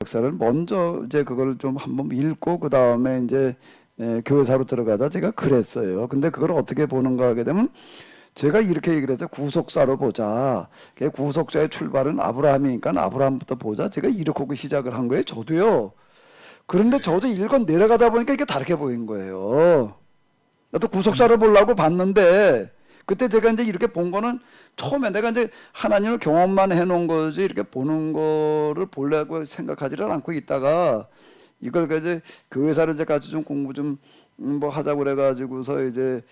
역사를 먼저 이제 그걸 좀 한번 읽고 그 다음에 이제 교회사로 들어가다 제가 그랬어요. 근데 그걸 어떻게 보는가 하게 되면 제가 이렇게 얘기를 해서 구속사로 보자. 구속자의 출발은 아브라함이니까 아브라함부터 보자. 제가 이렇게 시작을 한 거예요. 저도요. 그런데 저도 읽어 내려가다 보니까 이게 다르게 보인 거예요. 나도 구속사를 보려고 봤는데 그때 제가 이제 이렇게 본 거는 처음에 내가 이제 하나님을 경험만 해놓은 거지 이렇게 보는 거를 보려고 생각하지를 않고 있다가 이걸 이제 교회사를 이제 같이 좀 공부 좀 뭐 하자고 그래가지고서 이제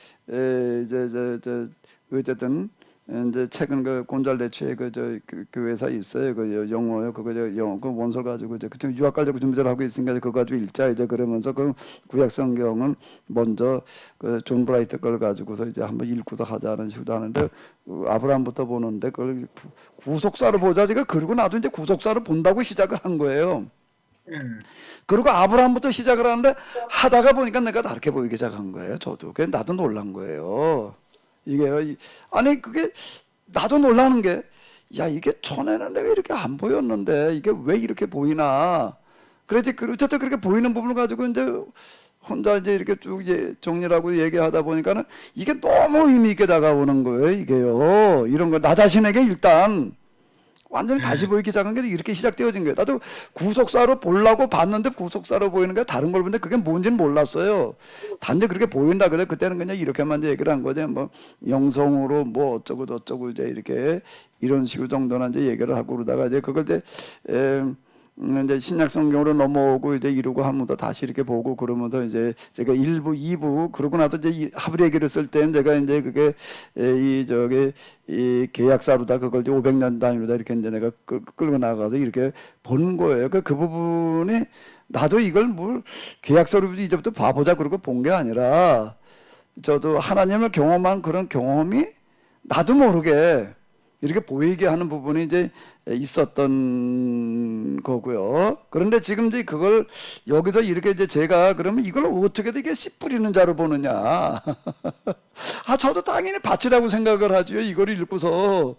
어쨌든 이제 최근 그 곤잘레츠의 그 교회사 있어요. 그 영어요. 그거 영어 그 원서 가지고 이제 그때 유학 가려고 준비를 하고 있으니까 그거 가지고 읽자 이제 그러면서 그 구약 성경은 먼저 그 존 브라이트 걸 가지고서 이제 한번 읽고서 하자는 식으로 하는데 아브라함부터 보는데 그걸 구속사로 보자 제가 그리고 나도 이제 구속사로 본다고 시작을 한 거예요. 그리고 아브라함부터 시작을 하는데 하다가 보니까 내가 다르게 보이기 시작한 거예요. 저도 그게 나도 놀란 거예요. 이게 아니 그게 나도 놀라는 게 야 이게 전에는 내가 이렇게 안 보였는데 이게 왜 이렇게 보이나 그래서 어쨌든 그렇게 보이는 부분을 가지고 이제 혼자 이제 이렇게 쭉 이제 정리하고 얘기하다 보니까는 이게 너무 의미 있게 다가오는 거예요. 이게요 이런 거 나 자신에게 일단 완전히 다시 보이기 시작한 게 이렇게 시작되어진 거예요. 나도 구속사로 보려고 봤는데 구속사로 보이는 게 다른 걸 보는데 그게 뭔지는 몰랐어요. 단지 그렇게 보인다 그래 그때는 그냥 이렇게만 이제 얘기를 한 거죠. 뭐 영성으로 뭐 어쩌고 저쩌고 이제 이렇게 이런 식으로 정도나 이제 얘기를 하고 그러다가 이제 그걸 이제 신약 성경으로 넘어오고 이제 이러고 하면서 다시 이렇게 보고 그러면서 이제 제가 1부, 2부 그러고 나서 이제 하브리 얘기를 쓸 때는 제가 이제 그게 이 계약사로다 그걸 이제 500년 단위로다 이렇게 이제 내가 끌고 나가서 이렇게 본 거예요. 그 부분이 나도 이걸 뭘 계약서로 이제부터 봐보자 그러고 본 게 아니라 저도 하나님을 경험한 그런 경험이 나도 모르게 이렇게 보이게 하는 부분이 이제 있었던 거고요. 그런데 지금 이제 그걸 여기서 이렇게 이제 제가 그러면 이걸 어떻게 이게 씨 뿌리는 자로 보느냐. 아, 저도 당연히 밭이라고 생각을 하죠. 이걸 읽고서.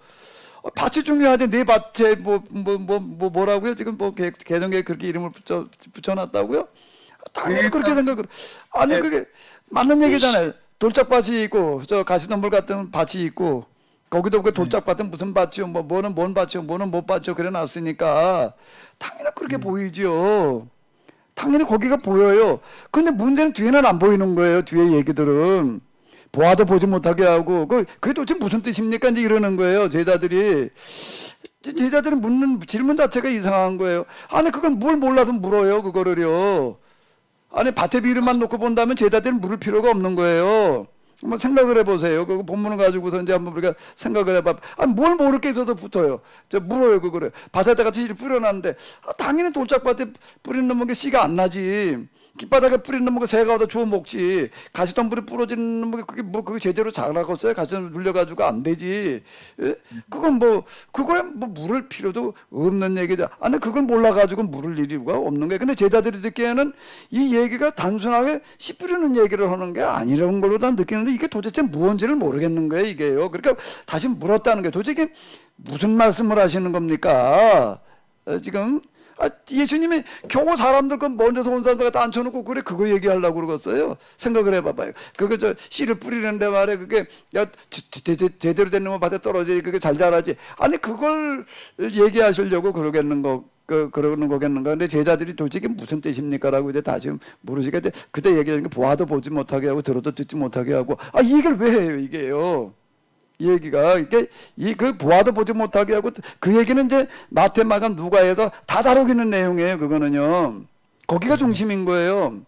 밭이 중요하지. 내 밭에 뭐라고요? 지금 뭐 개정에 그렇게 이름을 붙여놨다고요? 당연히 그렇게 생각을. 아니, 그게 맞는 얘기잖아요. 돌짝밭이 있고, 저 가시덤불 같은 밭이 있고, 거기도 그 돌짝밭은 무슨 밭이요? 뭐는 뭔 밭이요? 뭐는 못 밭이요? 그래 놨으니까 당연히 그렇게 보이지요. 당연히 거기가 보여요. 근데 문제는 뒤에는 안 보이는 거예요. 뒤에 얘기들은 보아도 보지 못하게 하고 그게 도대체 무슨 뜻입니까? 이제 이러는 거예요. 제자들이 묻는 질문 자체가 이상한 거예요. 아니 그건 뭘 몰라서 물어요. 그거를요. 아니 밭에 비료만 놓고 본다면 제자들은 물을 필요가 없는 거예요. 한번 생각을 해보세요. 그 본문을 가지고서 이제 한번 우리가 생각을 해봐. 아니, 뭘 모를 게 있어서 붙어요. 저 물어요, 그거를. 밭에다가 지질 뿌려놨는데, 당연히 돌짝밭에 뿌리는 게 씨가 안 나지. 길바닥에 뿌리는 게 새가 얻어 주워 먹지. 가시덤불에 부러지는 게 그게 제대로 자라겠어요? 가시덤불 눌려가지고 안 되지. 예? 그건 그거에 물을 필요도 없는 얘기죠. 아니, 그걸 몰라가지고 물을 이유가 없는 거예요. 근데 제자들이 듣기에는 이 얘기가 단순하게 씨 뿌리는 얘기를 하는 게 아니라는 걸로 다 느끼는데 이게 도대체 무언지를 모르겠는 거예요, 이게요. 그러니까 다시 물었다는 게 도대체 이게 무슨 말씀을 하시는 겁니까? 지금? 예수님이 겨우 사람들 그 먼저서 온 사람들 다 앉혀놓고 그래 그거 얘기하려고 그러겠어요. 생각을 해봐봐요. 그거 저 씨를 뿌리는데 말에 그게 야 제대로 된 놈은 밭에 떨어져 그게 잘 자라지. 아니 그걸 얘기하시려고 그러는 거겠는가. 근데 제자들이 도대체 이게 무슨 뜻입니까라고 이제 다시 물으시겠지. 그때 얘기하는 게 보아도 보지 못하게 하고 들어도 듣지 못하게 하고 이 얘기를 왜 해요 이게요. 이 얘기가 이게 그 보아도 보지 못하게 하고 그 얘기는 이제 마태 마감 누가에서 다 다루기는 내용이에요. 그거는요. 거기가 중심인 거예요.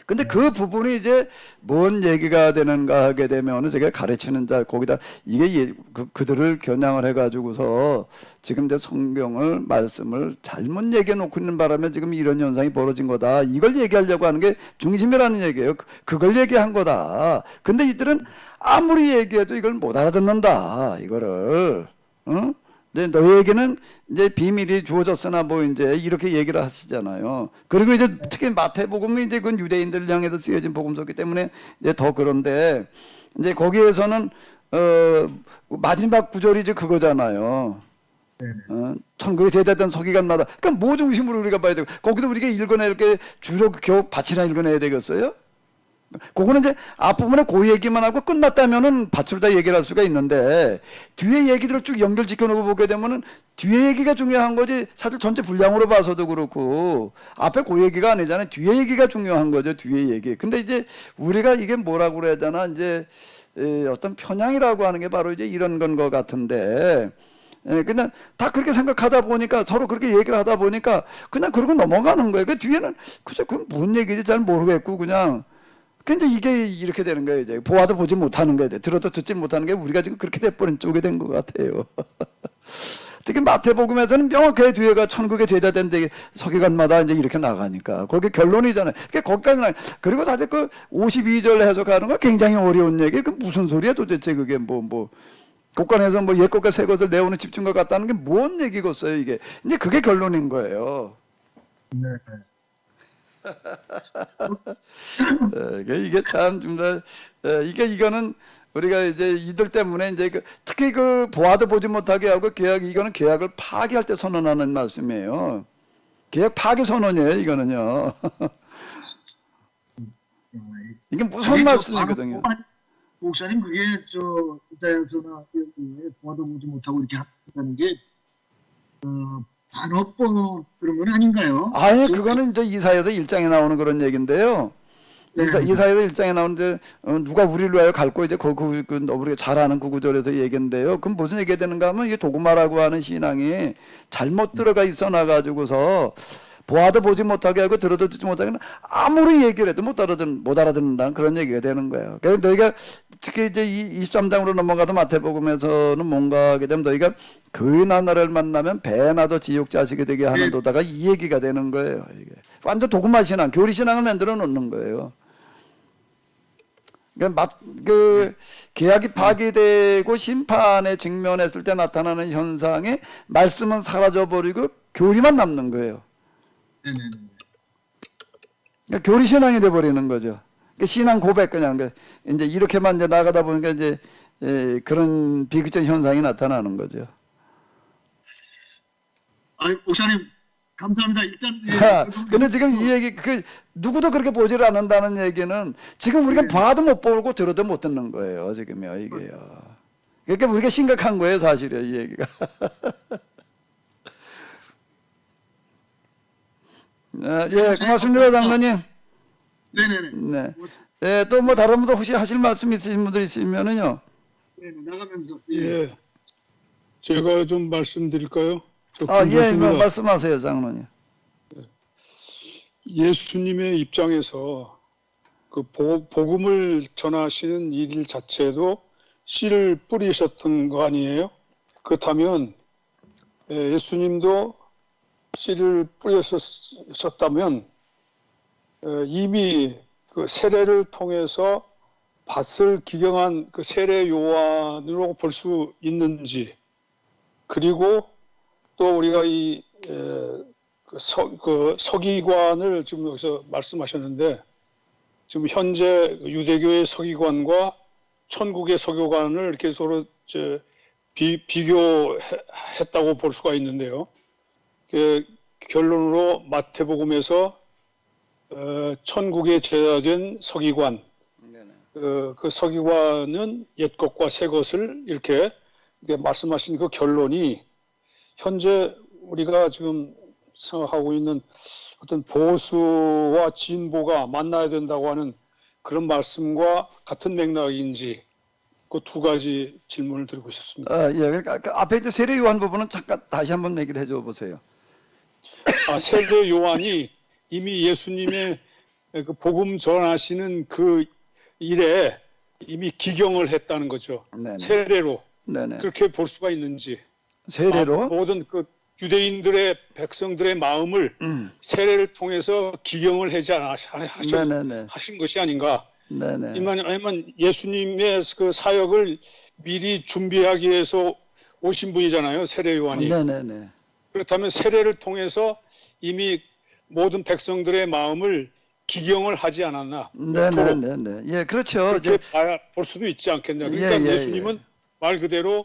근데 그 부분이 이제 뭔 얘기가 되는가 하게 되면 제가 가르치는 자 거기다 이게 그들을 겨냥을 해가지고서 지금 이제 성경을 말씀을 잘못 얘기해 놓고 있는 바람에 지금 이런 현상이 벌어진 거다. 이걸 얘기하려고 하는 게 중심이라는 얘기예요. 그걸 얘기한 거다. 근데 이들은 아무리 얘기해도 이걸 못 알아듣는다. 이거를. 응? 너에게는 이제 비밀이 주어졌으나 이제 이렇게 얘기를 하시잖아요. 그리고 이제 특히 마태복음이 이제 그건 유대인들을 향해서 쓰여진 복음서기 때문에 이제 더 그런데 이제 거기에서는 마지막 구절이 이제 그거잖아요. 네. 천국에 제자된 서기관마다. 그러니까 뭐 중심으로 우리가 봐야 되고, 거기서 우리가 읽어낼 게 주로 겨우 밭이나 읽어내야 되겠어요? 그거는 이제 앞부분에 그 얘기만 하고 끝났다면은 밭으로 다 얘기를 할 수가 있는데, 뒤에 얘기들을 쭉 연결시켜 놓고 보게 되면은 뒤에 얘기가 중요한 거지, 사실 전체 분량으로 봐서도 그렇고, 앞에 그 얘기가 아니잖아요. 뒤에 얘기가 중요한 거죠, 뒤에 얘기. 근데 이제 우리가 이게 뭐라고 그래야 되나, 이제, 어떤 편향이라고 하는 게 바로 이제 이런 건 것 같은데, 그냥 다 그렇게 생각하다 보니까 서로 그렇게 얘기를 하다 보니까 그냥 그러고 넘어가는 거예요. 그 뒤에는 글쎄 그건 무슨 얘기인지 잘 모르겠고 그냥 근데 이게 이렇게 되는 거예요. 이제 보아도 보지 못하는 거예요. 들어도 듣지 못하는 게 우리가 지금 그렇게 돼버린 쪽이 된 것 같아요. 특히 마태복음에서는 명확하게 뒤에가 천국의 제자된 데 서기관마다 이제 이렇게 나가니까 거기 결론이잖아요. 그게 거기까지 나. 그리고 사실 그 52절 해석하는 거 굉장히 어려운 얘기. 그 무슨 소리야 도대체 그게 뭐. 국간에서 뭐 옛 것과 새 것을 내오는 집중과 같다는 게 뭔 얘기겠어요 이게. 이제 그게 결론인 거예요. 네. 이게 참 정말 이거는 우리가 이제 이들 때문에 이제 특히 그 보아도 보지 못하게 하고 이거는 계약을 파기할 때 선언하는 말씀이에요. 계약 파기 선언이에요 이거는요. 이게 무슨 말씀이거든요. 목사님 그게 저 이사야서나 보아도 보지 못하고 이렇게 한다는 게 반어법 그런 건 아닌가요? 아니 그거는 이제 이사야서 1장에 나오는 그런 얘기인데요. 네. 이사야서 1장에 나오는데 누가 우리를 위하여 갈고 이제 우리가 잘 아는 그 구절에서 얘기인데요. 그럼 무슨 얘기가 되는가 하면 이게 도구마라고 하는 신앙이 잘못 들어가 있어 놔가지고서 보아도 보지 못하게 하고 들어도 듣지 못하게 하면 아무리 얘기를 해도 못 알아듣는다는 그런 얘기가 되는 거예요. 그래서 너희가 특히 이제 23장으로 넘어가도 마태복음에서는 뭔가 하게 되면 너희가 그나 나를 만나면 배나도 지옥 자식이 되게 하는도다가 이 얘기가 되는 거예요. 이게 완전 도구마 신앙, 교리 신앙을 만들어 놓는 거예요. 그러니까 계약이 파기되고 심판에 직면했을 때 나타나는 현상에 말씀은 사라져 버리고 교리만 남는 거예요. 그러니까 교리 신앙이 돼 버리는 거죠. 그러니까 신앙 고백 그냥 이제 이렇게만 이제 나가다 보니까 이제 그런 비극적 현상이 나타나는 거죠. 목사님 감사합니다. 일단 근데 지금 이 얘기 누구도 그렇게 보지를 않는다는 얘기는 지금 우리가 봐도 못 보고 들어도 못 듣는 거예요. 지금요 이게요. 그러니까 우리가 심각한 거예요 사실이요 이 얘기가. 예, 고맙습니다, 장로님. 네네네. 네. 또 뭐 다른 분도 혹시 하실 말씀 있으신 분들 있으면은요. 네, 나가면서. 예. 제가 좀 말씀드릴까요? 예, 뭐 말씀하세요, 장로님. 예수님의 입장에서 그 복음을 전하시는 일 자체도 씨를 뿌리셨던 거 아니에요? 그렇다면 예수님도 씨를 뿌리셨다면 이미 그 세례를 통해서 밭을 기경한 그 세례 요한으로 볼 수 있는지, 그리고 또 우리가 그 서기관을 지금 여기서 말씀하셨는데, 지금 현재 유대교의 서기관과 천국의 서기관을 이렇게 서로 비교했다고 볼 수가 있는데요. 결론으로 마태복음에서 천국에 제자된 서기관, 그 서기관은 옛 것과 새 것을 이렇게 말씀하신 그 결론이 현재 우리가 지금 생각하고 있는 어떤 보수와 진보가 만나야 된다고 하는 그런 말씀과 같은 맥락인지 그 두 가지 질문을 드리고 싶습니다. 예, 그러니까 그 앞에 이제 세례 요한 부분은 잠깐 다시 한번 얘기를 해줘 보세요. 세례 요한이 이미 예수님의 그 복음 전하시는 그 일에 이미 기경을 했다는 거죠. 네네. 세례로. 네네. 그렇게 볼 수가 있는지. 세례로? 모든 그 유대인들의 백성들의 마음을 세례를 통해서 기경을 하신 것이 아닌가. 네네. 아니면 예수님의 그 사역을 미리 준비하기 위해서 오신 분이잖아요, 세례 요한이. 네네네. 그렇다면 세례를 통해서 이미 모든 백성들의 마음을 기경을 하지 않았나? 네네네. 예, 그렇죠. 그렇게 볼 수도 있지 않겠냐. 그러니까 예수님은 말 그대로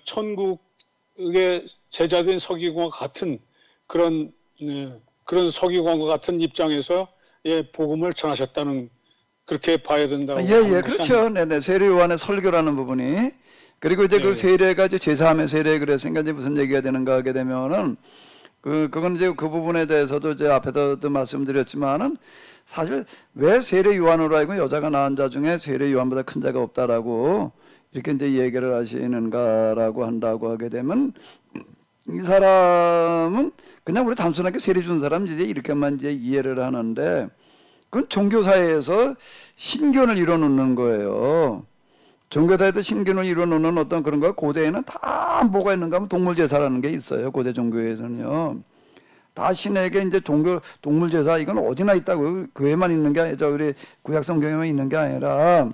천국의 제자된 서기관과 같은 그런 그런 서기관과 같은 입장에서 복음을 전하셨다는 그렇게 봐야 된다고 예, 하는 예, 것이 그렇죠. 네네. 세례 요한의 설교라는 부분이. 그리고 이제 그 예. 세례가 이제 제사함의 세례 그랬으니까 이제 무슨 얘기가 되는가 하게 되면은 그건 이제 그 부분에 대해서도 이제 앞에서도 말씀드렸지만은 사실 왜 세례 요한으로 알고 여자가 낳은 자 중에 세례 요한보다 큰 자가 없다라고 이렇게 이제 얘기를 하시는가라고 한다고 하게 되면 이 사람은 그냥 우리 단순하게 세례 준 사람 이제 이렇게만 이제 이해를 하는데 그건 종교사회에서 신견을 이뤄놓는 거예요. 종교사회에서 신견을 이뤄놓는 어떤 그런 거 고대에는 다 뭐가 있는가 하면 동물제사라는 게 있어요. 고대 종교에서는요. 다 신에게 이제 동물제사 이건 어디나 있다고 교회만 있는 게 아니죠. 우리 구약 성경에만 있는 게 아니라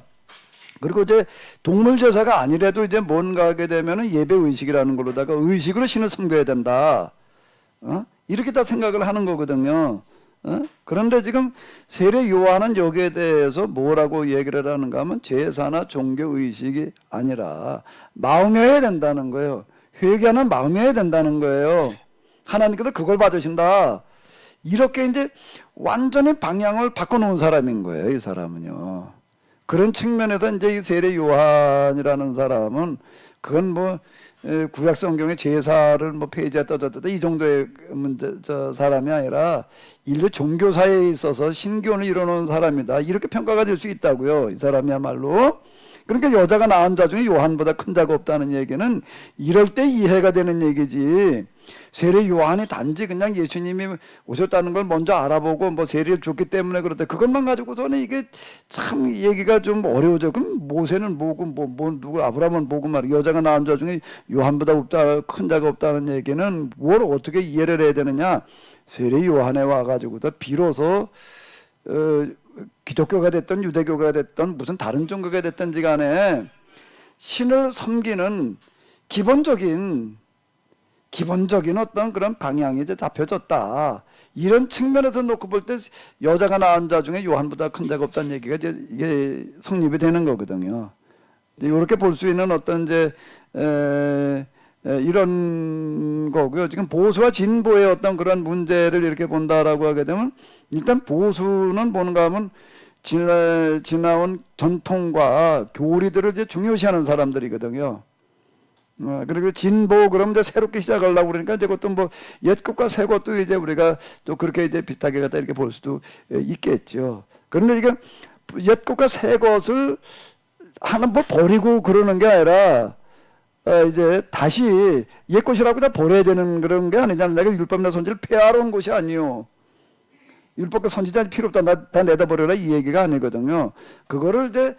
그리고 이제 동물제사가 아니라도 이제 뭔가 하게 되면은 예배의식이라는 걸로다가 의식으로 신을 섬겨야 된다. 이렇게 다 생각을 하는 거거든요. 그런데 지금 세례 요한은 여기에 대해서 뭐라고 얘기를 하는가 하면 제사나 종교의식이 아니라 마음이어야 된다는 거예요. 회개하는 마음이어야 된다는 거예요. 하나님께서 그걸 받으신다. 이렇게 이제 완전히 방향을 바꿔놓은 사람인 거예요. 이 사람은요. 그런 측면에서 이제 이 세례 요한이라는 사람은 그건 뭐 구약 성경의 제사를 뭐 폐지했다 어쩌다 이 정도의 문제 사람이 아니라 인류 종교사에 있어서 신교를 이뤄놓은 사람이다. 이렇게 평가가 될 수 있다고요. 이 사람이야말로. 그러니까 여자가 낳은 자 중에 요한보다 큰 자가 없다는 얘기는 이럴 때 이해가 되는 얘기지. 세례 요한이 단지 그냥 예수님이 오셨다는 걸 먼저 알아보고 뭐 세례를 줬기 때문에 그렇다. 그것만 가지고서는 이게 참 얘기가 좀 어려워져. 그럼 모세는 뭐고 누구 아브라함은 뭐고 말이야. 여자가 낳은 자 중에 요한보다 큰 자가 없다는 얘기는 뭘 어떻게 이해를 해야 되느냐. 세례 요한에 와가지고도 비로소 기독교가 됐던 유대교가 됐던 무슨 다른 종교가 됐든지 간에 신을 섬기는 기본적인 어떤 그런 방향이 이제 잡혀졌다. 이런 측면에서 놓고 볼 때 여자가 낳은 자 중에 요한보다 큰 자가 없다는 얘기가 이제 이게 성립이 되는 거거든요. 이렇게 볼 수 있는 어떤 이제 이런 거고요. 지금 보수와 진보의 어떤 그런 문제를 이렇게 본다라고 하게 되면 일단 보수는 뭔가 하면 지나온 전통과 교리들을 이제 중요시하는 사람들이거든요. 그리고 진보 그럼 이제 새롭게 시작하려고 그러니까 이제 그것도 뭐 옛 것과 새 것도 이제 우리가 또 그렇게 이제 비슷하게 갖다 이렇게 볼 수도 있겠죠. 그런데 이게 옛 것과 새 것을 하나 뭐 버리고 그러는 게 아니라 이제 다시 옛 것이라고 다 버려야 되는 그런 게 아니잖아요. 내가 율법이나 선지를 폐하러 온 것이 아니요. 율법과 선지자 필요 없다. 다 내다버려라 이 얘기가 아니거든요. 그거를 이제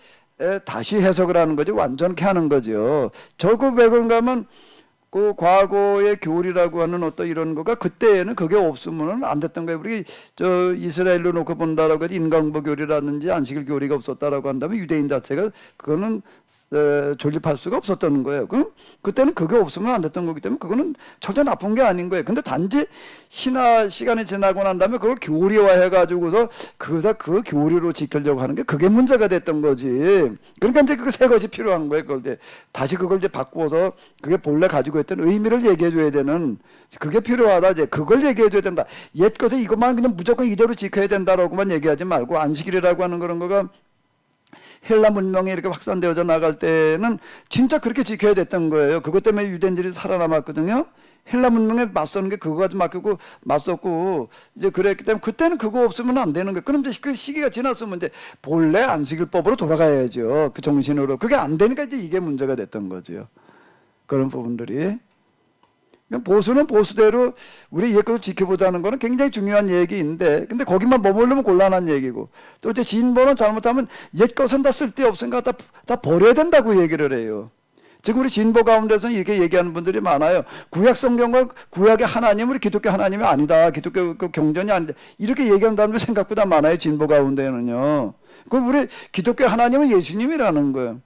다시 해석을 하는 거죠. 완전케 하는 거죠. 저거 왜 그런가 하면 그 과거의 교리라고 하는 어떤 이런 거가 그때에는 그게 없으면 안 됐던 거예요. 우리 저 이스라엘로 놓고 본다라고 해도 인간보 교리라든지 안식일 교리가 없었다라고 한다면 유대인 자체가 그거는 존립할 수가 없었던 거예요. 그럼 그때는 그게 없으면 안 됐던 거기 때문에 그거는 전혀 나쁜 게 아닌 거예요. 근데 단지 시간이 지나고 난 다음에 그걸 교리화해 가지고서 그 교리로 지키려고 하는 게 그게 문제가 됐던 거지. 그러니까 이제 그 새 것이 필요한 거예요. 그걸 이제 다시 그걸 이제 바꾸어서 그게 본래 가지고 있던 의미를 얘기해 줘야 되는 그게 필요하다. 이제 그걸 얘기해 줘야 된다. 옛 것에 이것만 그냥 무조건 이대로 지켜야 된다라고만 얘기하지 말고 안식일이라고 하는 그런 거가 헬라 문명이 이렇게 확산되어져 나갈 때는 진짜 그렇게 지켜야 됐던 거예요. 그것 때문에 유대인들이 살아남았거든요. 헬라 문명에 맞서는 게 그거 가지고 맡기고 맞섰고 이제 그랬기 때문에 그때는 그거 없으면 안 되는 거예요. 그럼 이제 그 시기가 지났으면 이제 본래 안식일법으로 돌아가야죠. 그 정신으로. 그게 안 되니까 이제 이게 문제가 됐던 거죠. 그런 부분들이. 보수는 보수대로 우리 옛 것을 지켜보자는 거는 굉장히 중요한 얘기인데 근데 거기만 머무르면 곤란한 얘기고 또 이제 진보는 잘못하면 옛 것은 다 쓸데없으니까 다 버려야 된다고 얘기를 해요. 지금 우리 진보 가운데서는 이렇게 얘기하는 분들이 많아요. 구약 성경과 구약의 하나님은 우리 기독교 하나님이 아니다. 기독교 그 경전이 아니다. 이렇게 얘기하는 사람들이 생각보다 많아요. 진보 가운데는요. 그럼 우리 기독교 하나님은 예수님이라는 거예요.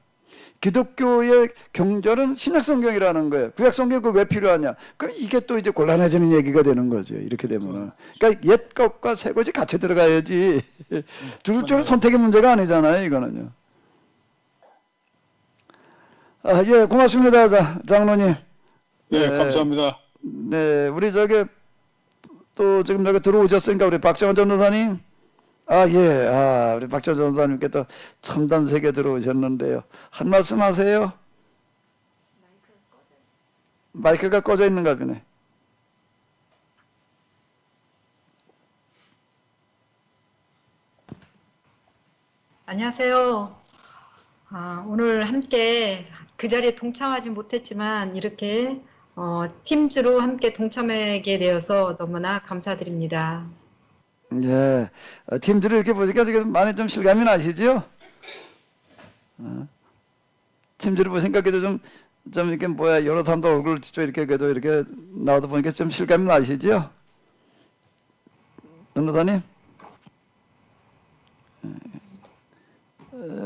기독교의 경전은 신약성경이라는 거예요. 구약성경이 왜 필요하냐? 그럼 이게 또 이제 곤란해지는 얘기가 되는 거죠. 이렇게 되면은. 그러니까 옛 것과 새 것이 같이 들어가야지. 둘째로 선택의 문제가 아니잖아요. 이거는요. 예, 고맙습니다. 장로님. 네, 감사합니다. 네, 우리 저기 또 지금 여기 들어오셨으니까 우리 박정원 전도사님. 아, 예. 아, 우리 박정원 전도사님께 또 첨단 세계 들어오셨는데요. 한 말씀 하세요. 마이크가 꺼져 있는가 보네. 안녕하세요. 오늘 함께 그 자리에 동참하지 못했지만 이렇게 팀즈로 함께 동참하게 되어서 너무나 감사드립니다. 예. 팀들을 이렇게 보니까 지금 많이 좀 실감이 나시죠? 팀들을 보니까 그래도 좀 이렇게 뭐야, 여러 사람도 얼굴 좀 이렇게 그래도 이렇게 나와도 보니까 좀 실감이 나시죠? 변호사님?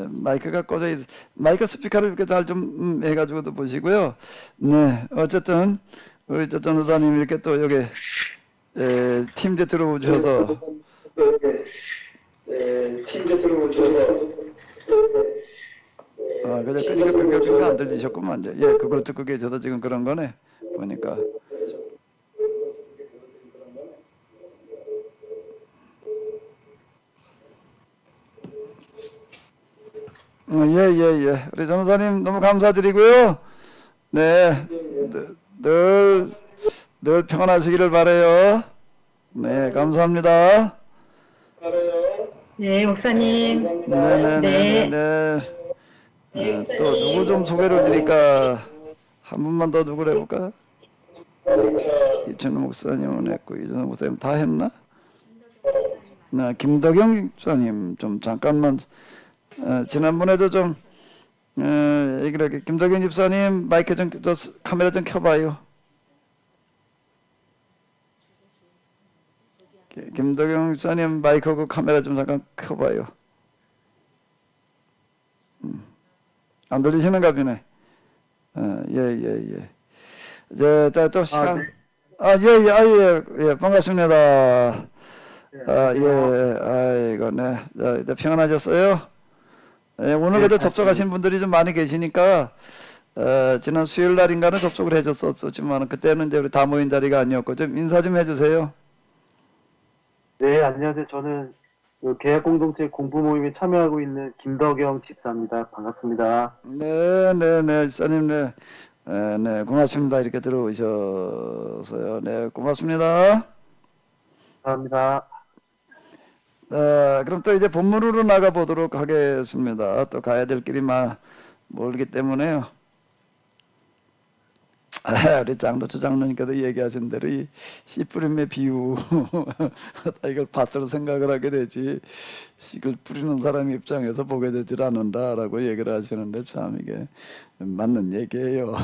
마이크가 꺼져 있, 마이크 스피커를 이렇게 잘 좀 해가지고도 보시고요. 네, 어쨌든 우리 저 전도사님 이렇게 또 여기 팀제 들어오셔서 그저 끄니까 그게 안 들리셨구만. 이제. 예, 그걸 듣고 계셔서 지금 그런 거네. 보니까. 예. 우리 전도사님 너무 감사드리고요. 네, 늘 평안하시기를 바라요. 네, 감사합니다. 네, 목사님. 네네네. 또 누구 좀 소개를 드릴까? 한 분만 더 누구를 해볼까? 이천우 목사님은 했고 이준호 목사님 다 했나? 나 김덕영 목사님 좀 잠깐만. 지난번에도 좀 얘기를 김덕영 집사님 마이크 좀 카메라 좀 켜봐요. 김덕영 집사님 마이크하고 카메라 좀 잠깐 켜봐요. 안 들리시는가 보네. 예. 이제 또 시간. 예, 반갑습니다. 예, 아이고, 네. 이제 평안하셨어요? 예, 오늘 그래도 접촉하신 분들이 좀 많이 계시니까, 지난 수요일 날인가는 접촉을 해줬었지만, 그때는 이제 우리 다 모인 자리가 아니었고, 좀 인사 좀 해주세요. 네, 안녕하세요. 저는 그 계약공동체 공부 모임에 참여하고 있는 김덕영 집사입니다. 반갑습니다. 네, 집사님, 네. 네, 고맙습니다. 이렇게 들어오셔서요. 네, 고맙습니다. 감사합니다. 그럼 또 이제 본문으로 나가 보도록 하겠습니다. 또 가야 될 길이 멀기 때문에요. 우리 장로주 장로님께서 얘기하신 대로 이 씨뿌림의 비유 이걸 밭으로 생각을 하게 되지 씨를 뿌리는 사람 입장에서 보게 되질 않는다라고 얘기를 하시는데 참 이게 맞는 얘기예요.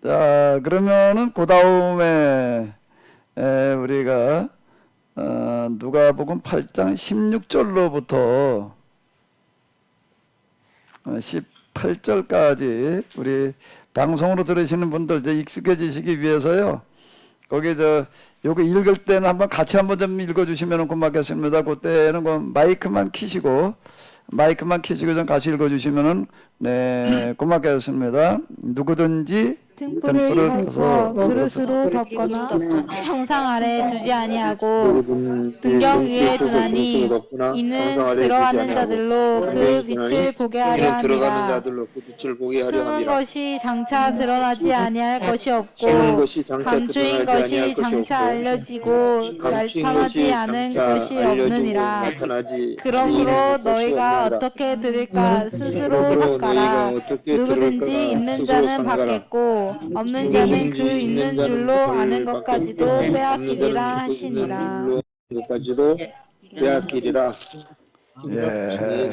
자, 그러면은 그 다음에 우리가 누가복음 8장 16절로부터 18절까지 우리 방송으로 들으시는 분들 이제 익숙해지시기 위해서요. 거기 요거 읽을 때는 같이 한번 좀 읽어주시면 고맙겠습니다. 그때는 마이크만 키시고 좀 같이 읽어주시면은 네 고맙겠습니다. 누구든지 등불을 켜서 그릇으로 덮거나 형상 아래 두지 아니하고 등경 위에 두나니 이는 들어가는 자들로 그 빛을 보게 하려 함이라. 숨은 것이 장차 드러나지 아니할 것이 없고 감추인 것이 장차 알려지고 나타나지 않은 것이 없느니라. 그러므로 너희가 어떻게 들을까 스스로 삭가라. 누구든지 있는 자는 받겠고 없는 자는 그 있는 줄로 아는 것까지도 빼앗기리라 하시니라. 예.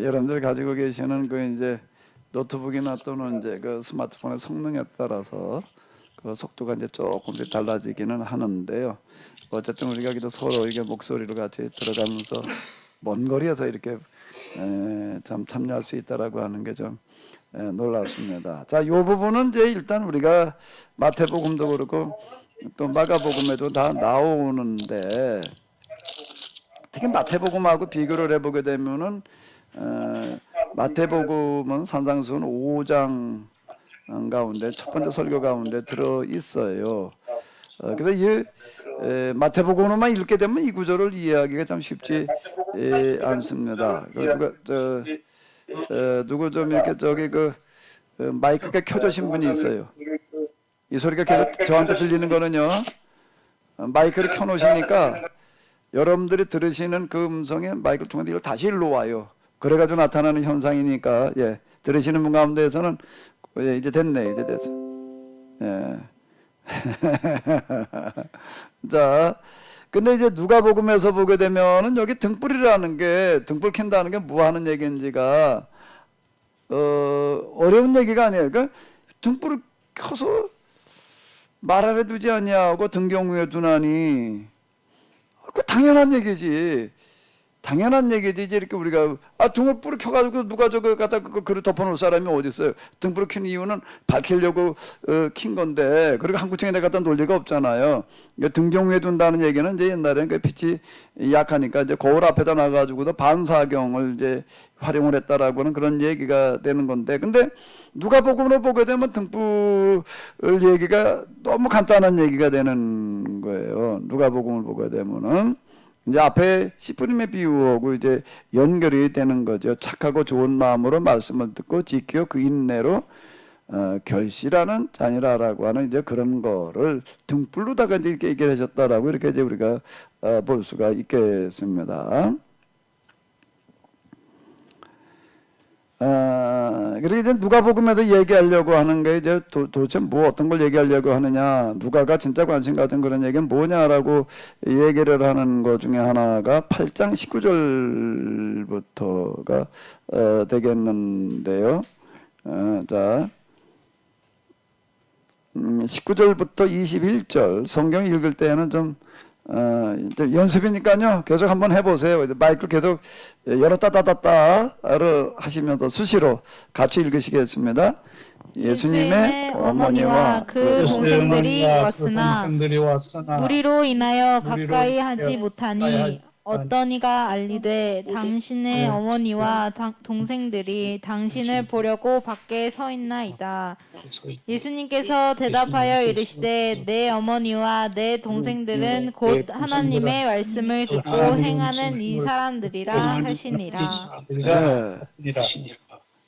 여러분들 가지고 계시는 그 이제 노트북이나 또는 이제 그 스마트폰의 성능에 따라서 그 속도가 이제 조금씩 달라지기는 하는데요. 어쨌든 우리가 서로 이게 목소리로 같이 들어가면서 먼 거리에서 이렇게 참 참여할 수 있다라고 하는 게 좀 놀랍습니다. 자, 이 부분은 이제 일단 우리가 마태복음도 그렇고 또 마가복음에도 다 나오는데 특히 마태복음하고 비교를 해보게 되면은 마태복음은 산상수훈 5장 가운데 첫 번째 설교 가운데 들어 있어요. 그래서 이 마태복음으로만 읽게 되면 이 구절을 이해하기가 참 쉽지 않습니다. 누구 좀 이렇게 저기 마이크가 켜주신 분이 있어요. 이 소리가 계속 저한테 들리는 거는요. 마이크를 켜놓으시니까 여러분들이 들으시는 그 음성에 마이크를 통해서 이걸 다시 일로 와요. 그래가지고 나타나는 현상이니까 들으시는 분 가운데에서는 이제 됐네, 이제 됐어. 자, 근데 이제 누가복음에서 보게 되면은 여기 등불이라는 게 등불 켠다는 게 뭐 하는 얘기인지가 어려운 얘기가 아니에요. 그러니까 등불을 켜서 말 아래 두지 아니하고 등경후에 두나니 그 당연한 얘기지. 당연한 얘기지. 이제 이렇게 우리가 등불을 켜가지고 누가 저걸 갖다 그걸 덮어놓을 사람이 어디 있어요? 등불을 켠 이유는 밝히려고 킨 건데 그리고 한구층에 내가 갖다 놓을 리가 없잖아요. 등경 위에 둔다는 얘기는 이제 옛날에는 그 빛이 약하니까 이제 거울 앞에다 놔가지고도 반사경을 이제 활용을 했다라고는 그런 얘기가 되는 건데, 근데 누가복음으로 보게 되면 등불 얘기가 너무 간단한 얘기가 되는 거예요. 누가복음을 보게 되면은. 이제 앞에 씨 뿌림의 비유하고 이제 연결이 되는 거죠. 착하고 좋은 마음으로 말씀을 듣고 지켜 그 인내로 결실하는 자니라라고 하는 이제 그런 거를 등불로다가 이제 이렇게 얘기하셨다라고 이렇게 이제 우리가 볼 수가 있겠습니다. 그리고 이제 누가복음에서 얘기하려고 하는 게 이제 도대체 뭐 어떤 걸 얘기하려고 하느냐, 누가가 진짜 관심 가진 그런 얘기는 뭐냐라고 얘기를 하는 것 중에 하나가 8장 19절부터가 되겠는데요. 자, 19절부터 21절 성경 읽을 때는 좀 연습이니까요. 계속 한번 해보세요. 마이크를 계속 열었다 닫았다를 하시면서 수시로 같이 읽으시겠습니다. 예수님의 어머니와 그 동생들이 왔으나 무리로 인하여 무리로 가까이 하지 인하여 못하니 어떤 이가 알리되 당신의 어머니와 동생들이 당신을 보려고 밖에 서 있나이다. 예수님께서 대답하여 이르시되 내 어머니와 내 동생들은 곧 하나님의 말씀을 듣고 행하는 이 사람들이라 하시니라.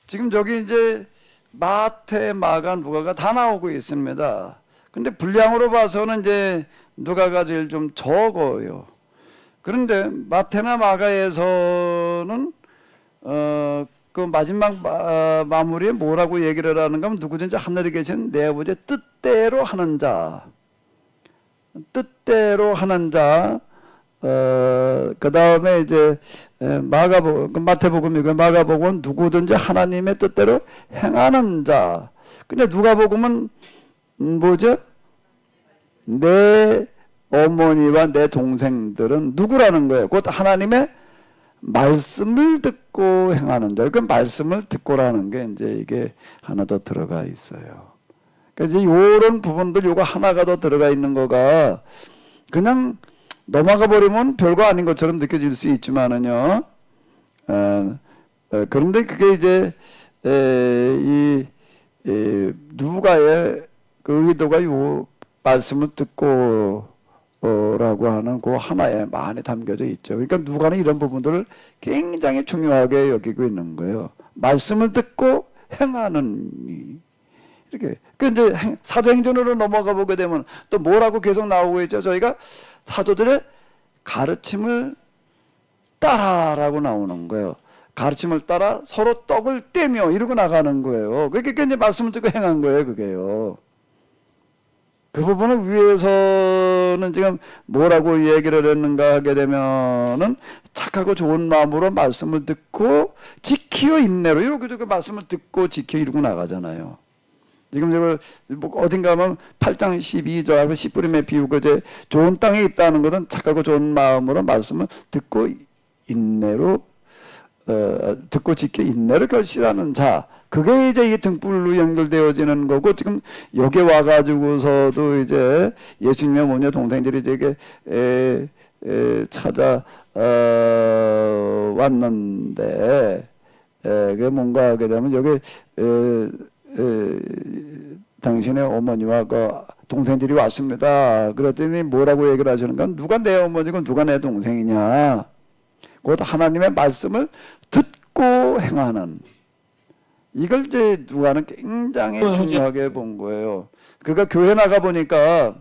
지금 저기 이제 마태, 마가, 누가가 다 나오고 있습니다. 근데 분량으로 봐서는 이제 누가가 제일 좀 적어요. 그런데 마태나 마가에서는 그 마지막 마무리에 뭐라고 얘기를 하는가 하면 누구든지 하늘에 계신 내 아버지의 뜻대로 하는 자, 뜻대로 하는 자. 그 다음에 이제 마태복음이고 마가복음은 누구든지 하나님의 뜻대로 행하는 자. 근데 누가복음은 뭐죠? 내 어머니와 내 동생들은 누구라는 거예요? 곧 하나님의 말씀을 듣고 행하는 자. 그 말씀을 듣고라는 게 이제 이게 하나 더 들어가 있어요. 그러니까 이제 요런 부분들 요거 하나가 더 들어가 있는 거가 그냥 넘어가 버리면 별거 아닌 것처럼 느껴질 수 있지만은요. 그런데 그게 이제 누가의 그 의도가 요 말씀을 듣고 라고 하는 그 하나에 많이 담겨져 있죠. 그러니까 누가는 이런 부분들을 굉장히 중요하게 여기고 있는 거예요. 말씀을 듣고 행하는 이렇게. 그 이제 사도행전으로 넘어가 보게 되면 또 뭐라고 계속 나오고 있죠. 저희가 사도들의 가르침을 따라라고 나오는 거예요. 가르침을 따라 서로 떡을 떼며 이러고 나가는 거예요. 그러니까 이제 말씀을 듣고 행한 거예요, 그게요. 그 부분을 위해서는 지금 뭐라고 얘기를 했는가 하게 되면은 착하고 좋은 마음으로 말씀을 듣고 지키어 인내로 여기도 그 말씀을 듣고 지켜 이러고 나가잖아요. 지금 저걸 어딘가 하면 8장 12절하고 씨 뿌림의 비유가 이제 좋은 땅에 있다는 것은 착하고 좋은 마음으로 말씀을 듣고 인내로 듣고 지켜 인내로 결실하는 자. 그게 이제 이 등불로 연결되어지는 거고, 지금 여기 와가지고서도 이제 예수님의 어머니와 동생들이 이제 찾아 왔는데, 그게 뭔가 하게 되면 여기 당신의 어머니와 그 동생들이 왔습니다. 그랬더니 뭐라고 얘기를 하시는가? 누가 내 어머니고 누가 내 동생이냐? 곧 하나님의 말씀을 듣고 행하는, 이걸 이제 누가는 굉장히 중요하게 본 거예요. 그러니까 교회 나가 보니까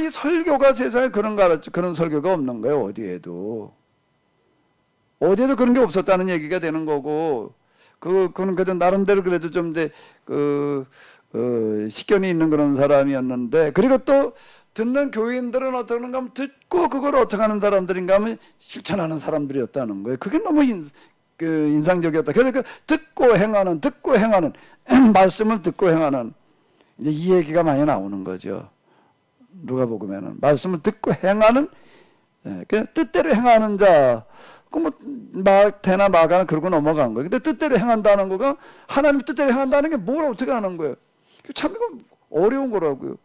이 설교가 세상에 그런 설교가 없는 거예요. 어디에도 그런 게 없었다는 얘기가 되는 거고, 그는 그래도 나름대로 그래도 좀 식견이 있는 그런 사람이었는데, 그리고 또 듣는 교인들은 어떤가 하면 듣고 그걸 어떻게 하는 사람들인가 하면 실천하는 사람들이었다는 거예요. 그게 너무 인상적이었다. 그래서 그 듣고 행하는 말씀을 듣고 행하는, 이제 이 얘기가 많이 나오는 거죠. 누가복음에는 말씀을 듣고 행하는, 그냥 뜻대로 행하는 자. 대나 마가는 그러고 넘어간 거예요. 근데 뜻대로 행한다는 거가, 하나님 뜻대로 행한다는 게 뭘 어떻게 하는 거예요? 참 이건 어려운 거라고요.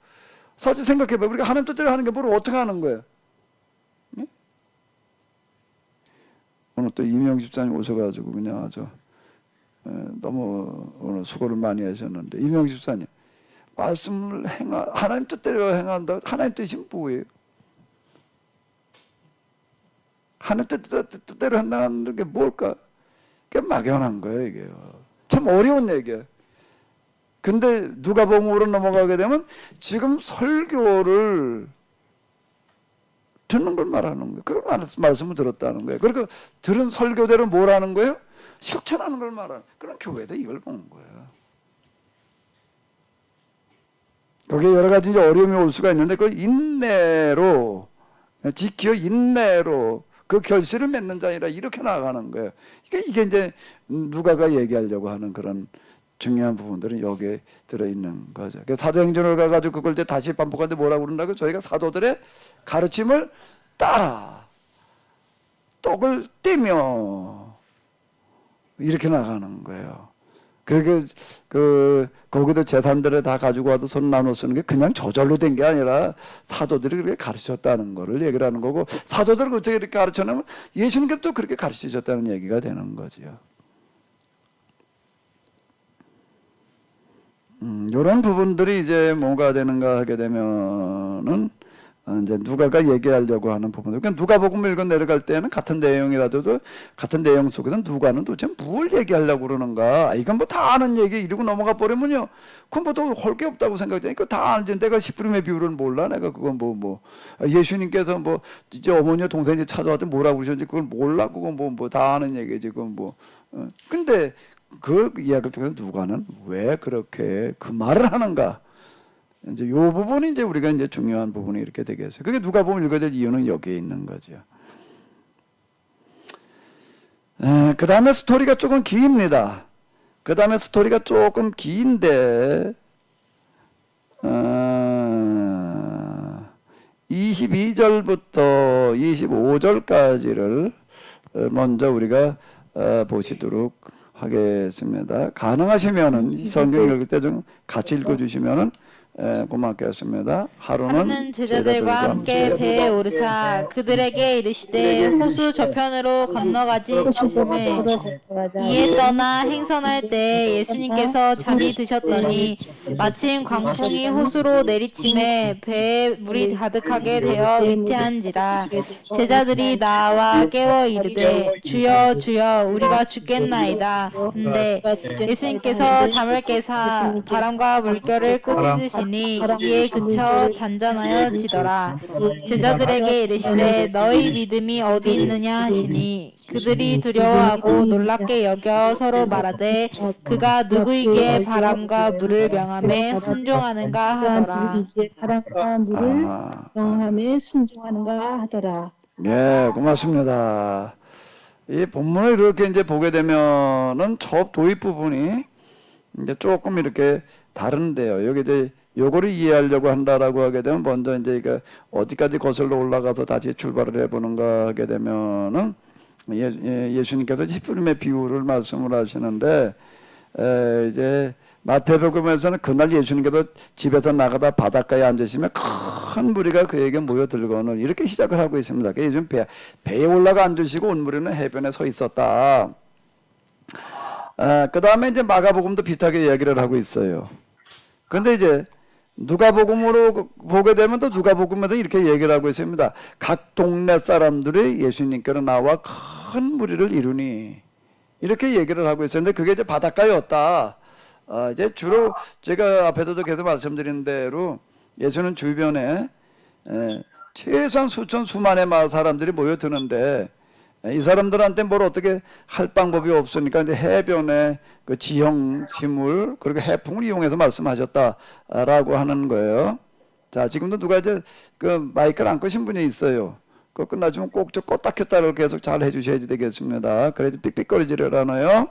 사실 생각해봐요. 우리가 하나님 뜻대로 하는 게 뭘 어떻게 하는 거예요? 예? 오늘 또 이명 집사님 오셔가지고 그냥 아주 너무 오늘 수고를 많이 하셨는데, 이명 집사님 말씀을 하나님 뜻대로 행한다. 하나님 뜻이 뭐예요? 하나님 뜻대로 한다는 게 뭘까? 그게 막연한 거예요, 이게요. 참 어려운 얘기예요. 근데 누가복음으로 넘어가게 되면 지금 설교를 듣는 걸 말하는 거예요. 그걸 말씀을 들었다는 거예요. 그리고 들은 설교대로 뭘 하는 거예요? 실천하는 걸 말하는, 그런 교회도 이걸 보는 거예요. 거기에 여러 가지 이제 어려움이 올 수가 있는데, 그걸 인내로 그 결실을 맺는 자니라, 이렇게 나아가는 거예요. 이게 이제 누가가 얘기하려고 하는 그런 중요한 부분들은 여기에 들어있는 거죠. 사도행전을 가가지고 그걸 이제 다시 반복하는데 뭐라고 그런다고? 저희가 사도들의 가르침을 따라 떡을 떼며 이렇게 나가는 거예요. 거기도 재산들을 다 가지고 와도 손 나눠 쓰는 게 그냥 저절로 된 게 아니라 사도들이 그렇게 가르쳤다는 거를 얘기를 하는 거고, 사도들을 어떻게 이렇게 가르쳤냐면 예수님께서 또 그렇게 가르치셨다는 얘기가 되는 거죠. 이런 부분들이 이제 뭐가 되는가 하게 되면은 이제 누가가 얘기하려고 하는 부분들. 그러니까 누가복음을 읽어 내려갈 때는 같은 내용이라도 같은 내용 속에서 누가는 도대체 뭘 얘기하려고 그러는가? 이건 뭐 다 아는 얘기 이러고 넘어가 버리면요, 그건 뭐 더 할 게 없다고 생각되니까 다 알지. 내가 십부름의 비유를 몰라. 내가 그건 예수님께서 뭐 이제 어머니와 동생이 찾아왔더니 뭐라고 그러셨는지 그걸 몰라. 그건 뭐 다 아는 얘기지. 그건 근데 그 이야기를 통해서 누가는 왜 그렇게 그 말을 하는가? 이제 이 부분이 이제 우리가 이제 중요한 부분이 이렇게 되겠어요. 그게 누가복음 읽어야 될 이유는 여기에 있는 거죠. 그 다음에 스토리가 조금 깁니다. 그 다음에 스토리가 조금 긴데 22절부터 25절까지를 먼저 우리가 보시도록 하겠습니다. 가능하시면은 성경 읽을 때 좀 같이 읽어주시면은 고맙겠습니다. 하루는 제자들과 함께 배에 오르사 그들에게 이르시되 호수 저편으로 건너가지 하시매, 이에 떠나 행선할 때 예수님께서 잠이 드셨더니 마침 광풍이 호수로 내리침에 배에 물이 가득하게 되어 위태한지라. 제자들이 나와 깨워 이르되 주여 주여 우리가 죽겠나이다. 근데 예수님께서 잠을 깨사 바람과 물결을 꾸짖으시니 이에 그쳐 잔잔하여 지더라. 제자들에게 이르시되 너희 믿음이 어디 있느냐 하시니 그들이 두려워하고 놀랍게 여겨 서로 말하되 그가 누구이기에 바람과 물을 명함에 순종하는가 하더라. 바람과 물을 명함에 순종하는가 하더라. 네, 고맙습니다. 이 본문을 이렇게 이제 보게 되면은 첫 도입 부분이 이제 조금 이렇게 다른데요. 여기 이제 요거를 이해하려고 한다라고 하게 되면 먼저 이제 이게 어디까지 거슬러 올라가서 다시 출발을 해보는가 하게 되면은 예수님께서 십부름의 비유를 말씀을 하시는데, 이제 마태복음에서는 그날 예수님께서 집에서 나가다 바닷가에 앉으시면 큰 무리가 그에게 모여들거늘 이렇게 시작을 하고 있습니다. 예수님 배에 올라가 앉으시고 온 무리는 해변에 서 있었다. 그 다음에 이제 마가복음도 비슷하게 이야기를 하고 있어요. 근데 이제 누가복음으로 보게 되면 또 누가복음에서 이렇게 얘기를 하고 있습니다. 각 동네 사람들이 예수님께로 나와 큰 무리를 이루니 이렇게 얘기를 하고 있었는데 그게 이제 바닷가였다. 이제 주로 제가 앞에서도 계속 말씀드린 대로 예수는 주변에 최소한 수천 수만의 사람들이 모여드는데 이 사람들한테 뭘 어떻게 할 방법이 없으니까 이제 해변에 그 지형, 지물 그리고 해풍을 이용해서 말씀하셨다라고 하는 거예요. 자, 지금도 누가 이제 그 마이크를 안 끄신 분이 있어요. 그거 끝나시면 꼭 저 껐다 켰다를 계속 잘 해주셔야 되겠습니다. 그래도 삑삑거리지를 않아요.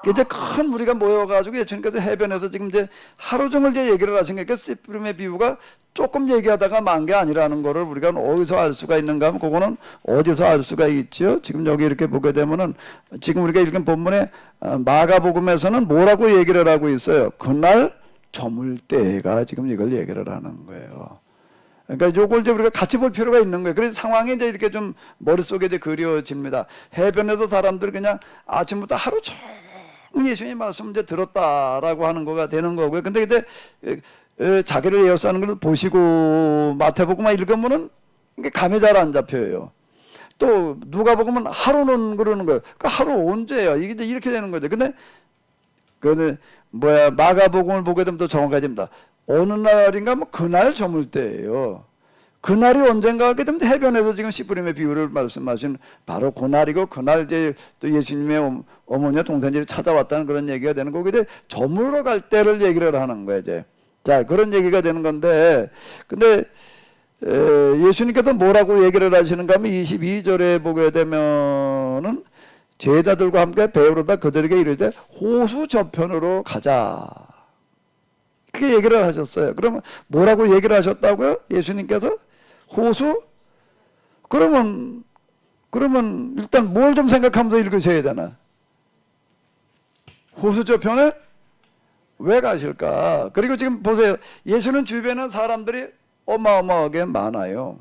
이제 큰 무리가 모여가지고 예수님께서 해변에서 지금 이제 하루 종일 이제 얘기를 하신 거니까 씨뿌림의 비유가 조금 얘기하다가 만 게 아니라는 거를 우리가 어디서 알 수가 있는가 하면 그거는 어디서 알 수가 있죠. 지금 여기 이렇게 보게 되면은 지금 우리가 읽은 본문에 마가복음에서는 뭐라고 얘기를 하고 있어요. 그날 저물 때가 지금 이걸 얘기를 하는 거예요. 그러니까 요걸 이제 우리가 같이 볼 필요가 있는 거예요. 그래서 상황이 이제 이렇게 좀 머릿속에 이제 그려집니다. 해변에서 사람들 그냥 아침부터 하루 종일 예수님 말씀 이제 들었다라고 하는 거가 되는 거고요. 근데 이제 자기를 에워싸는 걸 보시고 마태복음만 읽으면은 이게 감이 잘 안 잡혀요. 또 누가복음은 하루는 그러는 거예요. 그 하루 언제예요? 이게 이제 이렇게 되는 거죠. 근데 마가복음을 보게 되면 또 정확해집니다. 어느 날인가 뭐 그날 저물 때예요. 그날이 언젠가 하게 되면 해변에서 지금 씨뿌림의 비유를 말씀하신 바로 그날이고 그날 이제 또 예수님의 어머니와 동생들이 찾아왔다는 그런 얘기가 되는 거고 이제 저물어 갈 때를 얘기를 하는 거예요. 이제 자 그런 얘기가 되는 건데 근데 예수님께서 뭐라고 얘기를 하시는가 하면 22절에 보게 되면은 제자들과 함께 배우러다 그들에게 이르되 호수 저편으로 가자. 그렇게 얘기를 하셨어요. 그러면 뭐라고 얘기를 하셨다고요? 예수님께서? 호수? 그러면 일단 뭘 좀 생각하면서 읽으셔야 되나? 호수 저편에 왜 가실까? 그리고 지금 보세요. 예수는 주변에 사람들이 어마어마하게 많아요.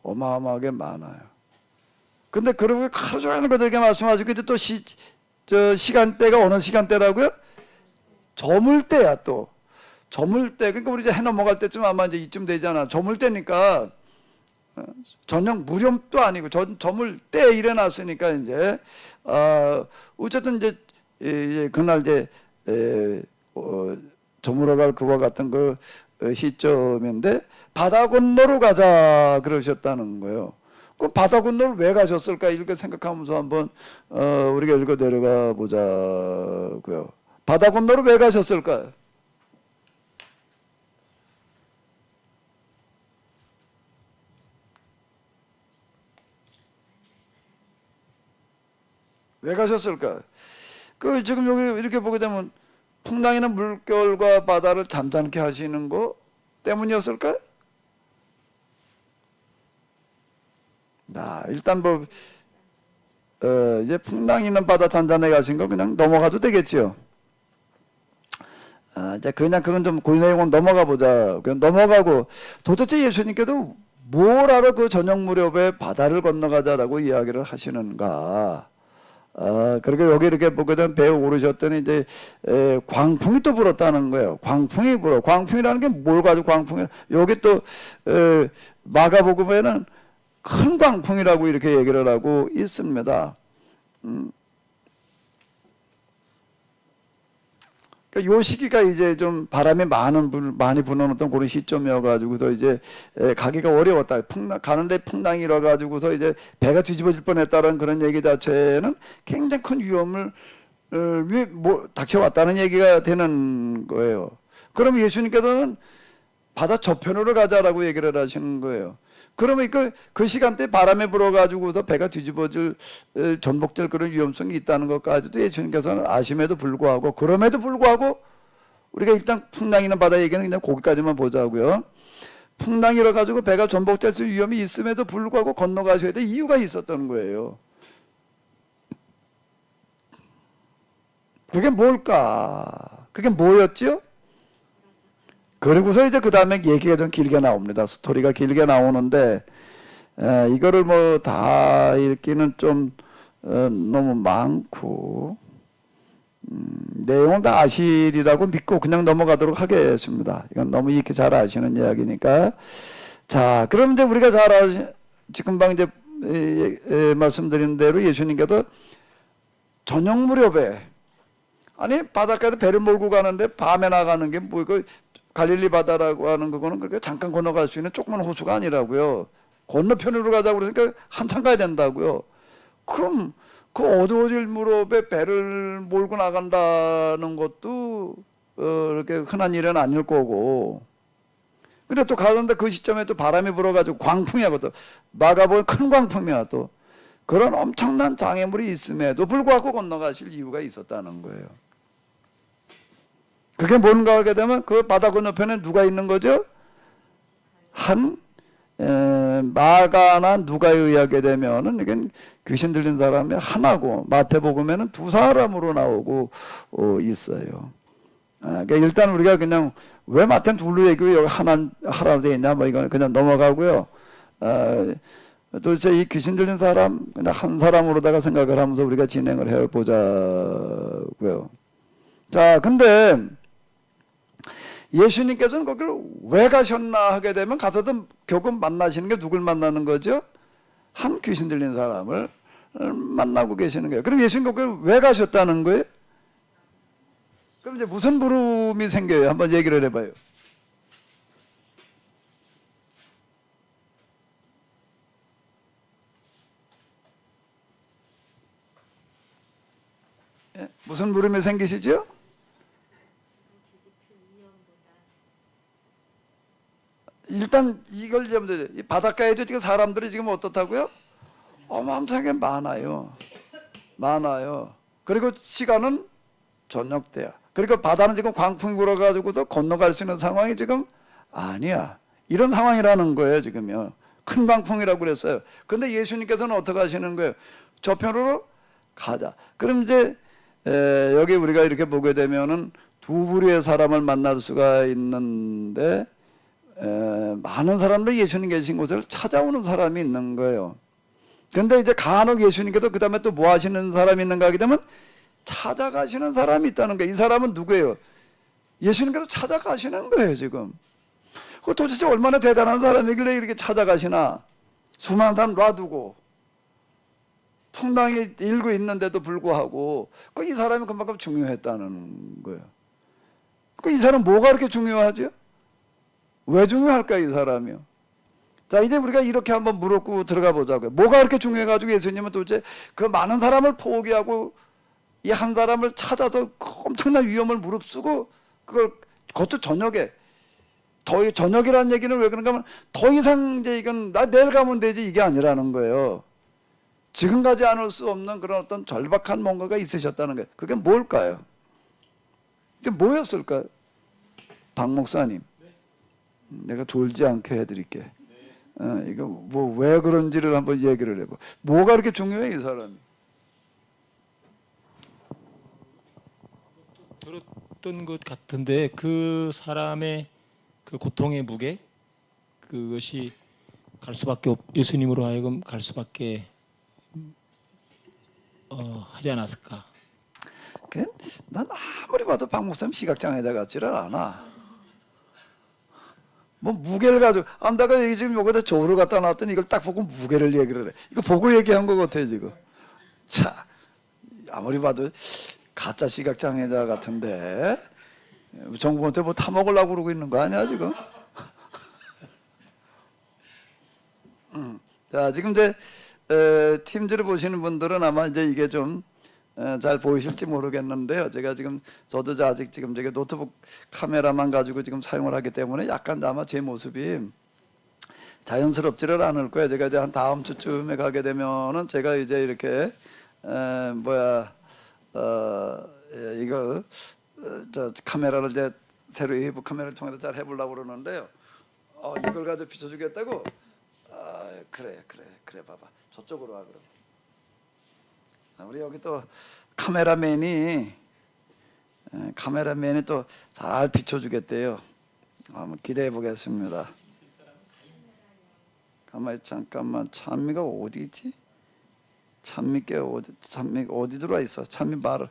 어마어마하게 많아요. 근데 그러고 하루 종일 그들에게 말씀하시고 이제 또 시간대가 어느 시간대라고요? 저물 때야 또. 저물 때, 그러니까 우리 이제 해 넘어갈 때쯤 아마 이제 이쯤 되잖아. 저물 때니까 저녁 무렵도 아니고 저물 때 일어났으니까 이제 어쨌든 이제 그날 이제 저물어갈 그와 같은 그 시점인데 바다 건너로 가자 그러셨다는 거예요. 그럼 바다 건너를 왜 가셨을까 이렇게 생각하면서 한번 우리가 읽어 내려가 보자고요. 바다 건너로 왜 가셨을까요? 왜 가셨을까? 그 지금 여기 이렇게 보게 되면 풍랑이나 물결과 바다를 잠잠케 하시는 거 때문이었을까? 일단 뭐 이제 풍랑 있는 바다 잔잔해 가신 거 그냥 넘어가도 되겠지요. 이제 그냥 그건 좀 그 내용은 넘어가 보자. 그냥 넘어가고 도대체 예수님께서 뭘 하러 그 저녁 무렵에 바다를 건너가자라고 이야기를 하시는가? 그리고 여기 이렇게 보게 되면 배에 오르셨더니 이제 광풍이 또 불었다는 거예요. 광풍이 불어. 광풍이라는 게 뭘 가지고 광풍이? 여기 또 마가복음에는 큰 광풍이라고 이렇게 얘기를 하고 있습니다. 그러니까 요 시기가 이제 좀 바람이 많이 부는 어떤 그런 시점이어가지고서 이제 가기가 어려웠다. 가는데 풍랑이 일어가지고서 이제 배가 뒤집어질 뻔했다는 그런 얘기 자체는 굉장히 큰 위험을 닥쳐왔다는 얘기가 되는 거예요. 그럼 예수님께서는 바다 저편으로 가자라고 얘기를 하시는 거예요. 그러면 그 시간대 바람에 불어가지고서 배가 뒤집어질 전복될 그런 위험성이 있다는 것까지도 예수님께서는 아심에도 불구하고 그럼에도 불구하고 우리가 일단 풍랑 있는 바다 얘기는 그냥 거기까지만 보자고요. 풍랑이 일어가지고 배가 전복될 수 위험이 있음에도 불구하고 건너가셔야 될 이유가 있었던 거예요. 그게 뭘까? 그게 뭐였죠? 그리고서 이제 그 다음에 얘기가 좀 길게 나옵니다. 스토리가 길게 나오는데 이거를 뭐 다 읽기는 좀 너무 많고 내용은 다 아시리라고 믿고 그냥 넘어가도록 하겠습니다. 이건 너무 이렇게 잘 아시는 이야기니까. 자, 그럼 이제 우리가 지금 방 이제 말씀드린 대로 예수님께서 저녁 무렵에 아니 바닷가에서 배를 몰고 가는데 밤에 나가는 게 뭐 그 갈릴리 바다라고 하는 그거는 그렇게 잠깐 건너갈 수 있는 조그만 호수가 아니라고요. 건너편으로 가자고 그러니까 한참 가야 된다고요. 그럼 그 어두워질 무렵에 배를 몰고 나간다는 것도 이렇게 흔한 일은 아닐 거고. 근데 또 가는데 그 시점에 또 바람이 불어가지고 광풍이야. 또 막아보면 큰 광풍이야. 또 그런 엄청난 장애물이 있음에도 불구하고 건너가실 이유가 있었다는 거예요. 그게 뭔가 하게 되면 그 바다 건너편에 누가 있는 거죠? 한 마가나 누가에 의하게 되면은 이게 귀신 들린 사람이 하나고 마태복음에는 두 사람으로 나오고 있어요. 그러니까 일단 우리가 그냥 왜 마태는 둘로 얘기고 여기 하나로 되어 있냐 뭐 이건 그냥 넘어가고요. 도대체 이 귀신 들린 사람 그냥 한 사람으로다가 생각을 하면서 우리가 진행을 해보자고요. 자, 근데 예수님께서는 거기를 왜 가셨나 하게 되면 가서도 결국 만나시는 게 누굴 만나는 거죠? 한 귀신 들린 사람을 만나고 계시는 거예요. 그럼 예수님 거기를 왜 가셨다는 거예요? 그럼 이제 무슨 부름이 생겨요? 한번 얘기를 해봐요. 예? 무슨 부름이 생기시죠? 일단 이걸 좀 이 바닷가에도 지금 사람들이 지금 어떻다고요? 어마어마하게 많아요. 많아요. 그리고 시간은 저녁 때야. 그리고 바다는 지금 광풍이 불어가지고도 건너갈 수 있는 상황이 지금 아니야. 이런 상황이라는 거예요, 지금요. 큰 광풍이라고 그랬어요. 근데 예수님께서는 어떻게 하시는 거예요? 저편으로 가자. 그럼 이제 여기 우리가 이렇게 보게 되면은 두 부류의 사람을 만날 수가 있는데 많은 사람들이 예수님 계신 곳을 찾아오는 사람이 있는 거예요. 그런데 이제 간혹 예수님께서 그 다음에 또 뭐 하시는 사람이 있는가 하게 되면 찾아가시는 사람이 있다는 거예요. 이 사람은 누구예요? 예수님께서 찾아가시는 거예요, 지금. 그 도대체 얼마나 대단한 사람이길래 이렇게 찾아가시나? 수많은 사람 놔두고 풍랑이 일고 있는데도 불구하고 이 사람이 그만큼 중요했다는 거예요. 이 사람 뭐가 그렇게 중요하죠? 왜 중요할까 이 사람이요? 자, 이제 우리가 이렇게 한번 물었고 들어가 보자고요. 뭐가 그렇게 중요해가지고 예수님은 도대체 그 많은 사람을 포기하고 이 한 사람을 찾아서 엄청난 위험을 무릅쓰고 그것도 저녁에 저녁이라는 얘기는 왜 그런가 하면 더 이상 이제 이건 나 내일 가면 되지 이게 아니라는 거예요. 지금 가지 않을 수 없는 그런 어떤 절박한 뭔가가 있으셨다는 거예요. 그게 뭘까요? 이게 뭐였을까요? 박 목사님. 내가 졸지 않게 해드릴게. 이거 뭐 왜 그런지를 한번 얘기를 해봐. 뭐가 그렇게 중요해 이 사람이? 들었던 것 같은데 그 사람의 그 고통의 무게 그것이 갈 수밖에 예수님으로 하여금 갈 수밖에 하지 않았을까? 난 아무리 봐도 박 목사님 시각장애자 같지를 않아. 뭐 무게를 가지고 내가 지금 여기다 저울을 갖다 놨더니 이걸 딱 보고 무게를 얘기를 해. 이거 보고 얘기한 것 같아 지금. 자, 아무리 봐도 가짜 시각장애자 같은데 정부한테 뭐 타먹으려고 그러고 있는 거 아니야 지금? 자, 지금 이제 팀즈를 보시는 분들은 아마 이제 이게 좀 잘 보이실지 모르겠는데요. 저도 아직 지금 저게 노트북 카메라만 가지고 지금 사용을 하기 때문에 약간 아마 제 모습이 자연스럽지를 않을 거예요. 제가 이제 한 다음 주쯤에 가게 되면은 제가 이제 이렇게 이거 저 카메라를 이제 새로 외부 카메라를 통해서 잘 해보려고 그러는데요. 이걸 가지고 비춰주겠다고? 그래 봐봐. 저쪽으로 와 그럼. 우리 여기 또 카메라맨이 또 잘 비춰주겠대요. 한번 기대해 보겠습니다. 가만히 잠깐만. 찬미가 어디 있지? 찬미께 어디 들어와 있어? 찬미 말을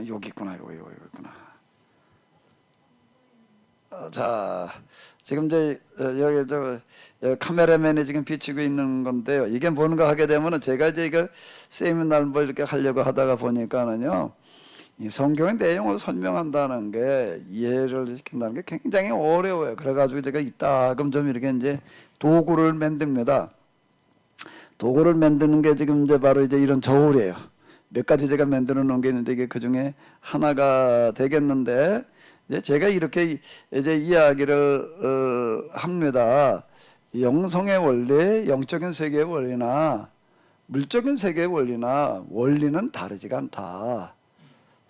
여기 있구나. 여기 있구나. 자, 지금 이제 여기 카메라맨이 지금 비치고 있는 건데요. 이게 뭔가 하게 되면은 제가 이제 이거 세미나를 뭐 이렇게 하려고 하다가 보니까는요, 이 성경의 내용을 설명한다는 게 이해를 시킨다는 게 굉장히 어려워요. 그래가지고 제가 이따금 좀 이렇게 이제 도구를 만듭니다. 도구를 만드는 게 지금 이제 바로 이제 이런 저울이에요. 몇 가지 제가 만들어 놓은 게 있는데 이게 그 중에 하나가 되겠는데, 이제 제가 이렇게 이제 이야기를 합니다. 영성의 원리, 영적인 세계의 원리나 물적인 세계의 원리는 다르지가 않다.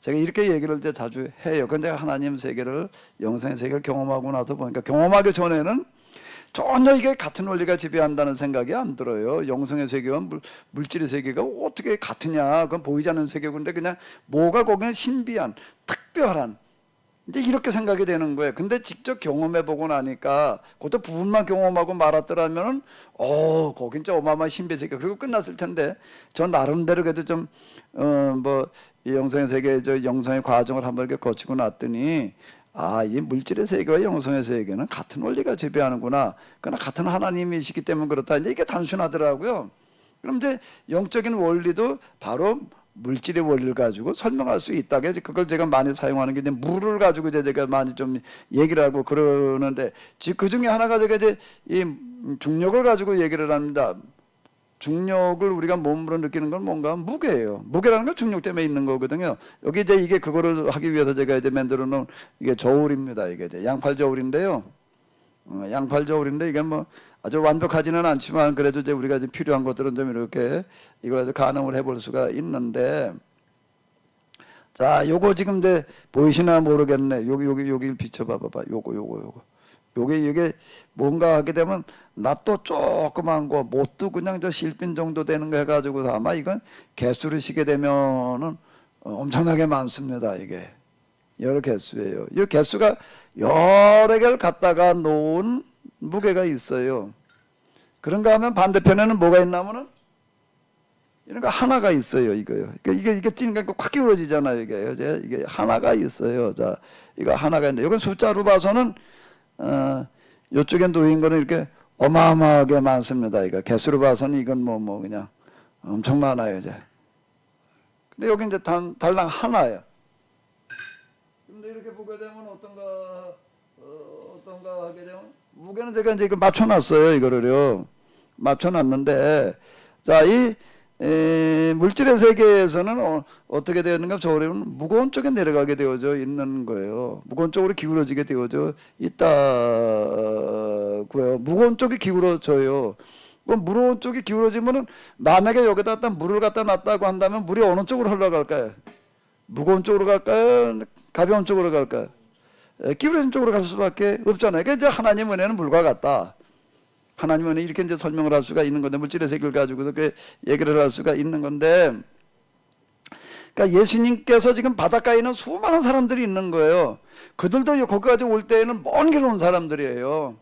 제가 이렇게 얘기를 이제 자주 해요. 근데 하나님 세계를, 영성의 세계를 경험하고 나서 보니까 경험하기 전에는 전혀 이게 같은 원리가 지배한다는 생각이 안 들어요. 영성의 세계와 물질의 세계가 어떻게 같으냐. 그건 보이지 않는 세계인데 그냥 뭐가 거기는 신비한, 특별한, 이제 이렇게 생각이 되는 거예요. 근데 직접 경험해 보고 나니까 그것도 부분만 경험하고 말았더라면은 거긴 진짜 어마어마한 신비의 세계. 그리고 끝났을 텐데 저 나름대로 그래도 좀 뭐 이 영성의 세계, 저 영성의 과정을 한번 이렇게 거치고 났더니 이 물질의 세계와 영성의 세계는 같은 원리가 지배하는구나. 그러나 같은 하나님이시기 때문에 그렇다. 이제 이게 단순하더라고요. 그럼 이제 영적인 원리도 바로 물질의 원리를 가지고 설명할 수 있다. 그래서 그걸 제가 많이 사용하는 게 이제 물을 가지고 이제 제가 많이 좀 얘기를 하고 그러는데 그 중에 하나가 제가 이제 이 중력을 가지고 얘기를 합니다. 중력을 우리가 몸으로 느끼는 건 뭔가 무게예요. 무게라는 건 중력 때문에 있는 거거든요. 여기 이제 이게 그거를 하기 위해서 제가 이제 만들어 놓은 이게 저울입니다. 이게 이제 양팔 저울인데요. 양팔 저울인데 이게 뭐 아주 완벽하지는 않지만 그래도 이제 우리가 이제 필요한 것들은 좀 이렇게 이걸 아주 가늠을 해볼 수가 있는데, 자, 요거 지금 이제 보이시나 모르겠네. 여기 비춰봐봐. 요거. 이게 뭔가 하게 되면 낫도 조그만 거, 못도 그냥 저 실핀 정도 되는 거 해가지고 아마 이건 개수를 시게 되면은 엄청나게 많습니다. 이게 여러 개수예요. 이 개수가 여러 개를 갖다가 놓은 무게가 있어요. 그런가 하면 반대편에는 뭐가 있냐면은 이런 거 하나가 있어요. 이거요. 이게 찌니까 확 기울어지잖아요. 이게 하나가 있어요. 자, 이거 하나가 있는데 이건 숫자로 봐서는 이쪽에 놓인 거는 이렇게 어마어마하게 많습니다. 이거 개수로 봐서는 이건 뭐 그냥 엄청 많아요. 이제. 근데 여기 이제 달랑 하나예요. 근데 이렇게 보게 되면 어떤가 하게 되면 무게는 제가 이제 이걸 맞춰놨어요. 이거를요. 맞춰놨는데, 자, 이 물질의 세계에서는 어떻게 되었는가? 저울에는 무거운 쪽에 내려가게 되어져 있는 거예요. 무거운 쪽으로 기울어지게 되어져 있다고요. 무거운 쪽이 기울어져요. 그럼 무거운 쪽이 기울어지면은 만약에 여기다 물을 갖다 놨다고 한다면 물이 어느 쪽으로 흘러갈까요? 무거운 쪽으로 갈까요? 가벼운 쪽으로 갈까요? 기울어진 쪽으로 갈 수밖에 없잖아요. 그러니까 이제 하나님 은혜는 물과 같다. 하나님은 이렇게 이제 설명을 할 수가 있는 건데, 물질의 세계를 가지고도 그 얘기를 할 수가 있는 건데, 그러니까 예수님께서 지금 바닷가에 있는 수많은 사람들이 있는 거예요. 그들도 거기까지 올 때에는 먼 길 온 사람들이에요.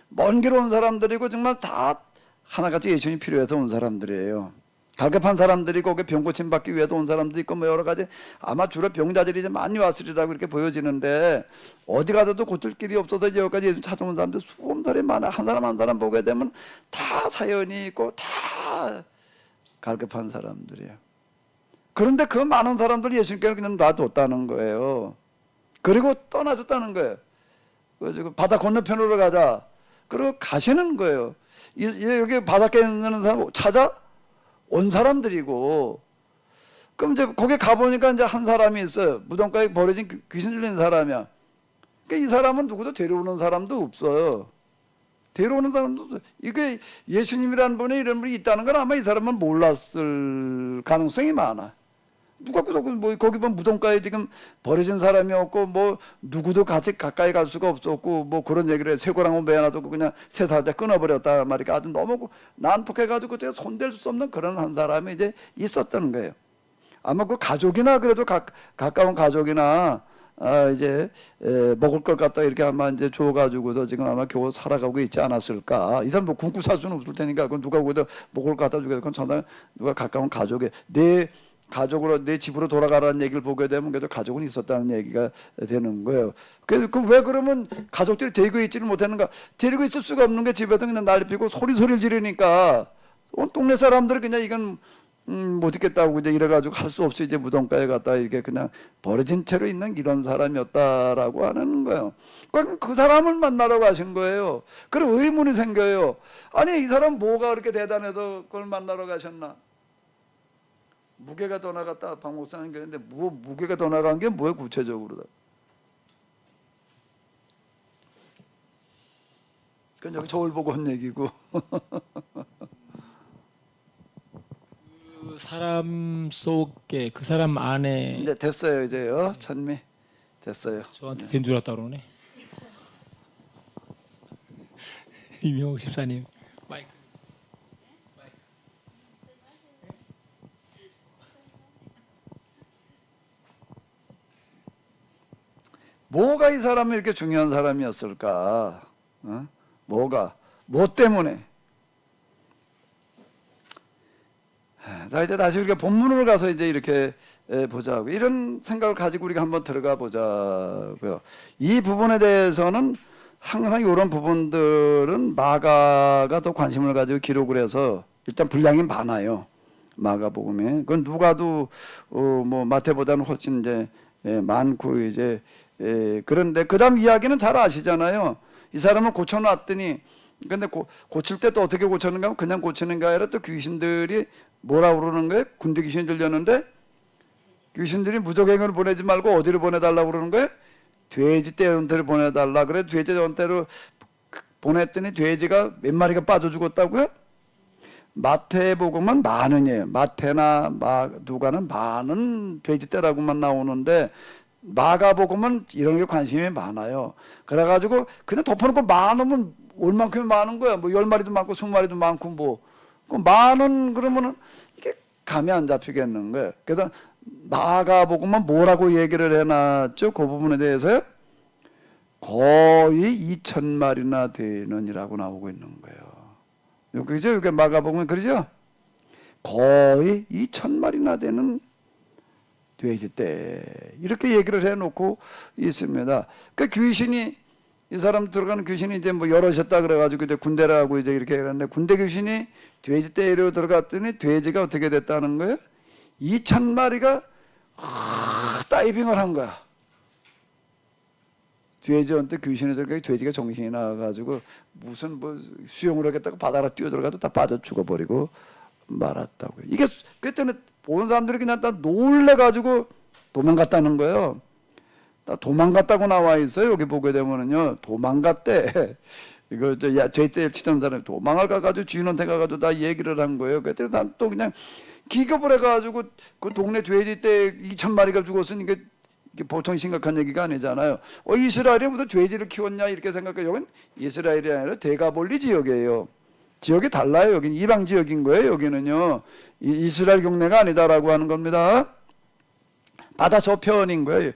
먼 길 온 사람들이고 정말 다 하나같이 예수님이 필요해서 온 사람들이에요. 갈급한 사람들이 거기 병 고침 받기 위해서 온 사람도 있고 뭐 여러 가지, 아마 주로 병자들이 좀 많이 왔으리라고 이렇게 보여지는데, 어디 가서도 고칠 길이 없어서 이제 여기까지 예수 찾아온 사람들 수없이 많아. 한 사람 한 사람 보게 되면 다 사연이 있고 다 갈급한 사람들이에요. 그런데 그 많은 사람들 예수님께는 그냥 놔뒀다는 거예요. 그리고 떠나셨다는 거예요. 그래서 바다 건너편으로 가자. 그리고 가시는 거예요. 여기 바닷가에 있는 사람 찾아온 사람들이고, 그럼 이제 거기 가보니까 이제 한 사람이 있어요. 무덤가에 버려진 귀신 들린 사람이야. 그러니까 이 사람은 누구도 데려오는 사람도 없어요. 데려오는 사람도 없어요. 이게 예수님이라는 분이 이런 분이 있다는 건 아마 이 사람은 몰랐을 가능성이 많아. 누가 뭐 거기 보면 무덤가에 지금 버려진 사람이 없고 뭐 누구도 같이 가까이 갈 수가 없었고 뭐 그런 얘기를 해. 쇠고랑을 매어놔두고 그냥 쇠사자 끊어버렸다 말이야. 아주 너무 난폭해가지고 제가 손댈 수 없는 그런 한 사람이 이제 있었던 거예요. 아마 그 가족이나 그래도 가까운 가족이나 이제 먹을 걸 갖다 이렇게 아마 이제 줘가지고서 지금 아마 겨우 살아가고 있지 않았을까. 이 사람 뭐 굶고 살 수는 없을 테니까 그건 누가 거기다 먹을 걸 갖다 주게 그건 전화 누가 가까운 가족에 내 가족으로 내 집으로 돌아가라는 얘기를 보게 되면 그래도 가족은 있었다는 얘기가 되는 거예요. 왜 그러면 가족들이 데리고 있지를 못했는가? 데리고 있을 수가 없는 게 집에서 그냥 난리 피고 소리를 지르니까 온 동네 사람들은 그냥 이건 못 있겠다고 이제 이래가지고 할 수 없이 이제 무덤가에 갔다 이렇게 그냥 버려진 채로 있는 이런 사람이었다라고 하는 거예요. 그 사람을 만나러 가신 거예요. 그럼 의문이 생겨요. 아니 이 사람 뭐가 그렇게 대단해서 그걸 만나러 가셨나? 무게가 더 나갔다 박 목사님 그랬는데 무게가 더 나간 게 뭐예요 구체적으로? 그건 여기 저울 보고 한 얘기고. 그 사람 속에 그 사람 안에 이제 됐어요 이제요 찬미 됐어요. 저한테 된 줄 알았다 그러네. 이명옥 집사님 마이크. 뭐가 이 사람이 이렇게 중요한 사람이었을까? 뭐가? 뭐 때문에? 자 이제 다시 우리가 본문으로 가서 이제 이렇게 보자고 이런 생각을 가지고 우리가 한번 들어가 보자고요. 이 부분에 대해서는 항상 이런 부분들은 마가가 더 관심을 가지고 기록을 해서 일단 분량이 많아요. 마가복음에 그건 누가도 뭐 마태보다는 훨씬 이제 많고 이제 그런데 그다음 이야기는 잘 아시잖아요. 이 사람을 고쳐놨더니 근데 고칠 때 또 어떻게 고쳤는가 하면 그냥 고치는 게 아니라 또 귀신들이 뭐라 그러는 거예요? 군대 귀신이 들렸는데 귀신들이 무적행을 보내지 말고 어디로 보내달라고 그러는 거예요? 돼지 떼운대로 보내달라. 그래 돼지 떼운대로 보냈더니 돼지가 몇 마리가 빠져 죽었다고요? 마태복음은 많은이에요. 마태나 누가는 많은 돼지 떼라고만 나오는데 마가복음은 이런 게 관심이 많아요. 그래가지고 그냥 덮어놓고 많으면 얼만큼이 많은 거야. 뭐 10마리도 많고 20마리도 많고 뭐 많은 그러면은 이게 감이 안 잡히겠는 거예요. 그래서 마가복음은 뭐라고 얘기를 해놨죠? 그 부분에 대해서요. 거의 2,000마리나 되는이라고 나오고 있는 거예요. 그죠? 이게 마가복음은 그러죠? 거의 2,000마리나 되는 돼지떼 이렇게 얘기를 해놓고 있습니다. 그 귀신이 이 사람 들어가는 귀신이 이제 뭐 열어셨다 그래가지고 이제 군대라고 이제 이렇게 그랬는데 군대 귀신이 돼지떼로 들어갔더니 돼지가 어떻게 됐다는 거예요? 2,000마리가 다이빙을 한 거야. 돼지한테 귀신이 들어가니 돼지가 정신이 나가지고 무슨 뭐 수영을 하겠다고 바다로 뛰어 들어가도 다 빠져 죽어버리고 말았다고요. 이게 그때는 본 사람들이 그냥 다 놀래가지고 도망갔다는 거예요. 다 도망갔다고 나와 있어요. 여기 보게 되면은요, 도망갔대. 이거 돼지떼를 치던 사람이 도망을 가가지고 주인한테 가가지고 다 얘기를 한 거예요. 그때 또 그냥 기겁을 해가지고 그 동네 돼지떼 2,000마리가 죽었으니까 이게 보통 심각한 얘기가 아니잖아요. 이스라엘이 무슨 돼지를 키웠냐 이렇게 생각해요. 여긴 이스라엘이 아니라 데가볼리 지역이에요. 지역이 달라요. 여기는 이방 지역인 거예요. 여기는요. 이스라엘 경내가 아니다라고 하는 겁니다. 바다 저편인 거예요.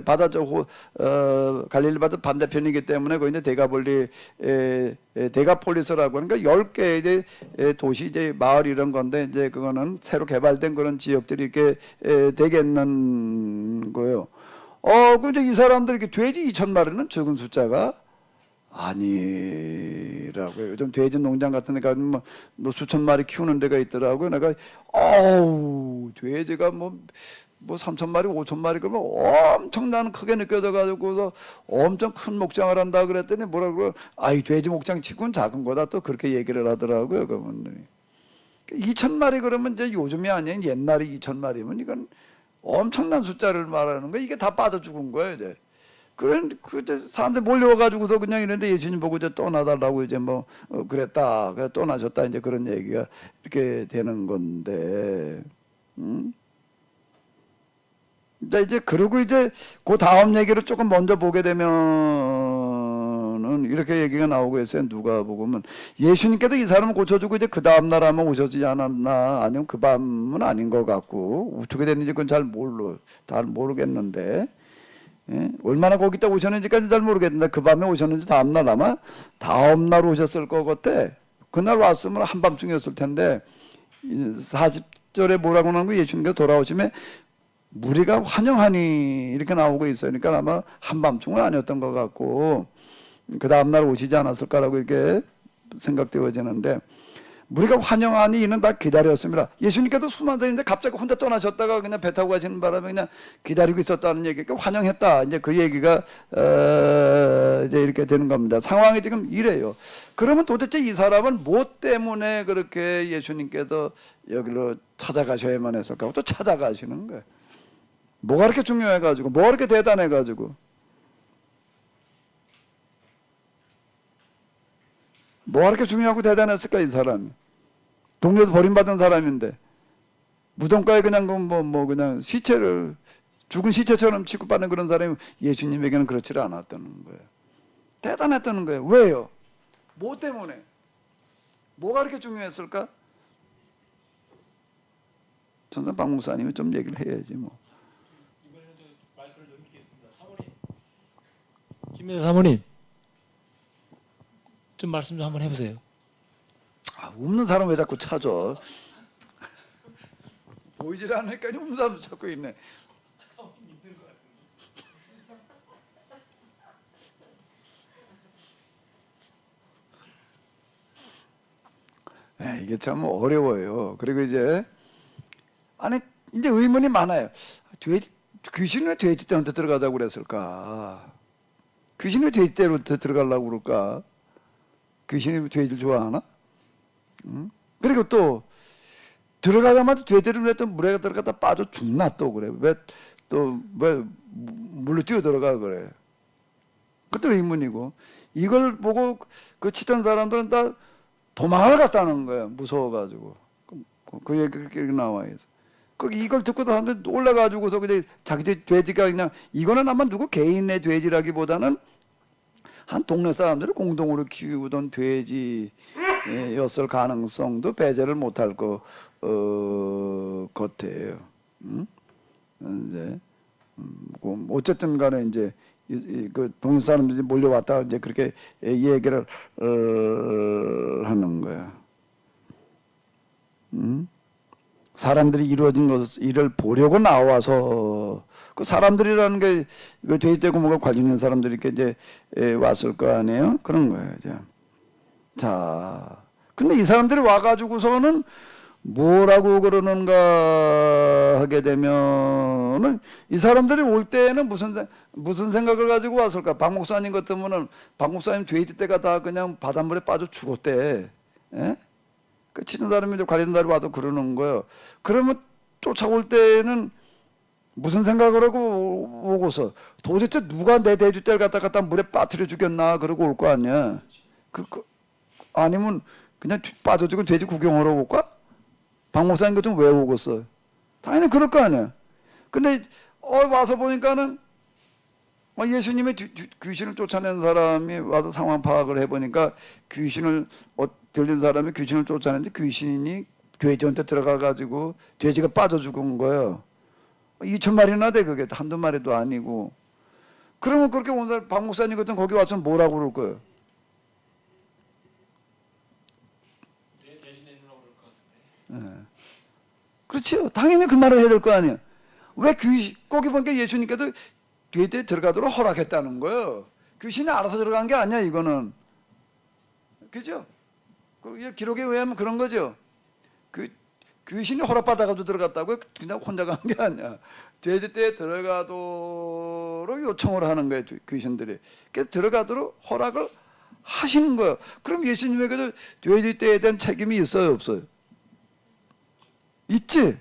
바다 갈릴리 바다 반대편이기 때문에 거기 이제 데가볼리 데가폴리스라고 하는 거 10개 이제 도시 이제 마을 이런 건데 이제 그거는 새로 개발된 그런 지역들이 이렇게 되겠는 거예요. 근데 이 사람들이 이렇게 돼지 2,000마리는 적은 숫자가 아니라고요. 요즘 돼지 농장 같은 데 가면 뭐 수천 마리 키우는 데가 있더라고요. 내가 돼지가 뭐 3,000마리, 5,000마리 그러면 엄청난 크게 느껴져 가지고서 엄청 큰 목장을 한다 그랬더니 뭐라고 이 돼지 목장 치고는 작은 거다 또 그렇게 얘기를 하더라고요. 그분들이 2,000마리 그러면 이제 요즘이 아니에요. 옛날에 2,000마리면 이건 엄청난 숫자를 말하는 거. 이게 다 빠져 죽은 거예요. 이제 그 사람들 몰려와가지고서 그냥 이런데 예수님 보고 이제 떠나달라고 이제 뭐 그랬다, 그래 떠나셨다 이제 그런 얘기가 이렇게 되는 건데, 이제 그러고 이제 그 다음 얘기를 조금 먼저 보게 되면은 이렇게 얘기가 나오고 있어요. 누가 보면 예수님께서 이 사람을 고쳐주고 이제 그 다음 날 아마 오셨지 않았나, 아니면 그 밤은 아닌 것 같고 어떻게 됐는지 그건 잘 모르겠는데. 예? 얼마나 거기 있다 오셨는지까지 잘 모르겠는데 그 밤에 오셨는지 다음날 아마 다음날 오셨을 것 같아. 그날 왔으면 한밤중이었을 텐데 40절에 뭐라고 나오는 거 예수님께서 돌아오심에 무리가 환영하니 이렇게 나오고 있어요. 그러니까 아마 한밤중은 아니었던 것 같고 그 다음날 오시지 않았을까라고 이렇게 생각되어지는데 무리가 환영하니 이는 다 기다렸습니다. 예수님께서 수만장인데 갑자기 혼자 떠나셨다가 그냥 배 타고 가시는 바람에 그냥 기다리고 있었다는 얘기가 환영했다. 이제 그 얘기가 이제 이렇게 되는 겁니다. 상황이 지금 이래요. 그러면 도대체 이 사람은 뭐 때문에 그렇게 예수님께서 여기로 찾아가셔야만 했을까? 또 찾아가시는 거예요. 뭐가 그렇게 중요해가지고, 뭐가 그렇게 대단해가지고. 뭐가 그렇게 중요하고 대단했을까, 이 사람이. 동네에서 버림받은 사람인데, 무덤가에 그냥 그냥 시체를, 죽은 시체처럼 취급받는 그런 사람이 예수님에게는 그렇지 않았다는 거예요. 대단했다는 거예요. 왜요? 뭐 때문에? 뭐가 그렇게 중요했을까? 전선 박 목사님이 좀 얘기를 해야지 뭐. 이번에는 저 마이크를 넘기겠습니다. 사모님. 김민호 사모님. 좀 말씀 좀 한번 해보세요. 아, 없는 사람 왜 자꾸 찾아? 보이질 않으니까 없는 사람도 찾고 있네. 이게 참 어려워요. 그리고 이제 이제 의문이 많아요. 귀신이 왜 돼지 떼한테 들어가자고 그랬을까? 귀신이 왜 돼지 떼한테 들어가려고 그럴까? 귀신이 돼지를 좋아하나? 응? 그리고 또 들어가자마자 돼지를 왜 또 물에 들어갔다 빠져 죽나 또 그래? 왜 물로 뛰어 들어가 그래? 그것도 의문이고 이걸 보고 그 치던 사람들은 다 도망을 갔다는 거예요. 무서워가지고 그 얘기 그렇게 나와 있어. 이걸 듣고 사람들이 놀라가지고서 그냥 자기들 돼지가 그냥 이거는 아마 누구 개인의 돼지라기보다는 한 동네 사람들이 공동으로 키우던 돼지였을 가능성도 배제를 못할 것 같아요. 이제 어쨌든 간에 이제 그 동네 사람들이 몰려왔다 이제 그렇게 얘기를 하는 거야. 사람들이 이루어진 일을 보려고 나와서 그 사람들이라는 게 그 돼지떼고 뭐가 관련 있는 사람들이 이렇게 이제 왔을 거 아니에요? 그런 거예요. 이제. 자, 근데 이 사람들이 와가지고서는 뭐라고 그러는가 하게 되면은 이 사람들이 올 때는 무슨 생각을 가지고 왔을까? 박 목사님 같으면은 박 목사님 돼지떼가 다 그냥 바닷물에 빠져 죽었대. 예? 그 치는 사람이 이제 관련 사람이 와도 그러는 거예요. 그러면 쫓아올 때는 무슨 생각을 하고 오고서 도대체 누가 내 돼지떼를 갖다 물에 빠뜨려 죽였나 그러고 올 거 아니야. 아니면 그냥 빠져 죽은 돼지 구경하러 올까? 박 목사님 같은 왜 오겠어? 당연히 그럴 거 아니야. 근데 와서 보니까는 예수님의 귀신을 쫓아낸 사람이 와서 상황 파악을 해보니까 귀신을 들린 사람이 귀신을 쫓아내는데 귀신이 돼지한테 들어가가지고 돼지가 빠져 죽은 거예요. 2,000마리나 돼 그게 한두 마리도 아니고. 그러면 그렇게 온 사람 박 목사님 같은 거기 와서 뭐라고 그럴 거예요? 그렇죠. 당연히 그 말을 해야 될 거 아니에요. 왜 거기 보니까 예수님께도 돼지에 들어가도록 허락했다는 거예요. 귀신이 알아서 들어간 게 아니야 이거는. 그죠? 기록에 의하면 그런 거죠. 귀신이 허락받아가지고 들어갔다고 그냥 혼자 간 게 아니야. 돼지떼에 들어가도록 요청을 하는 거예요. 귀신들이. 그래서 들어가도록 허락을 하시는 거예요. 그럼 예수님에게도 돼지떼에 대한 책임이 있어요 없어요? 있지.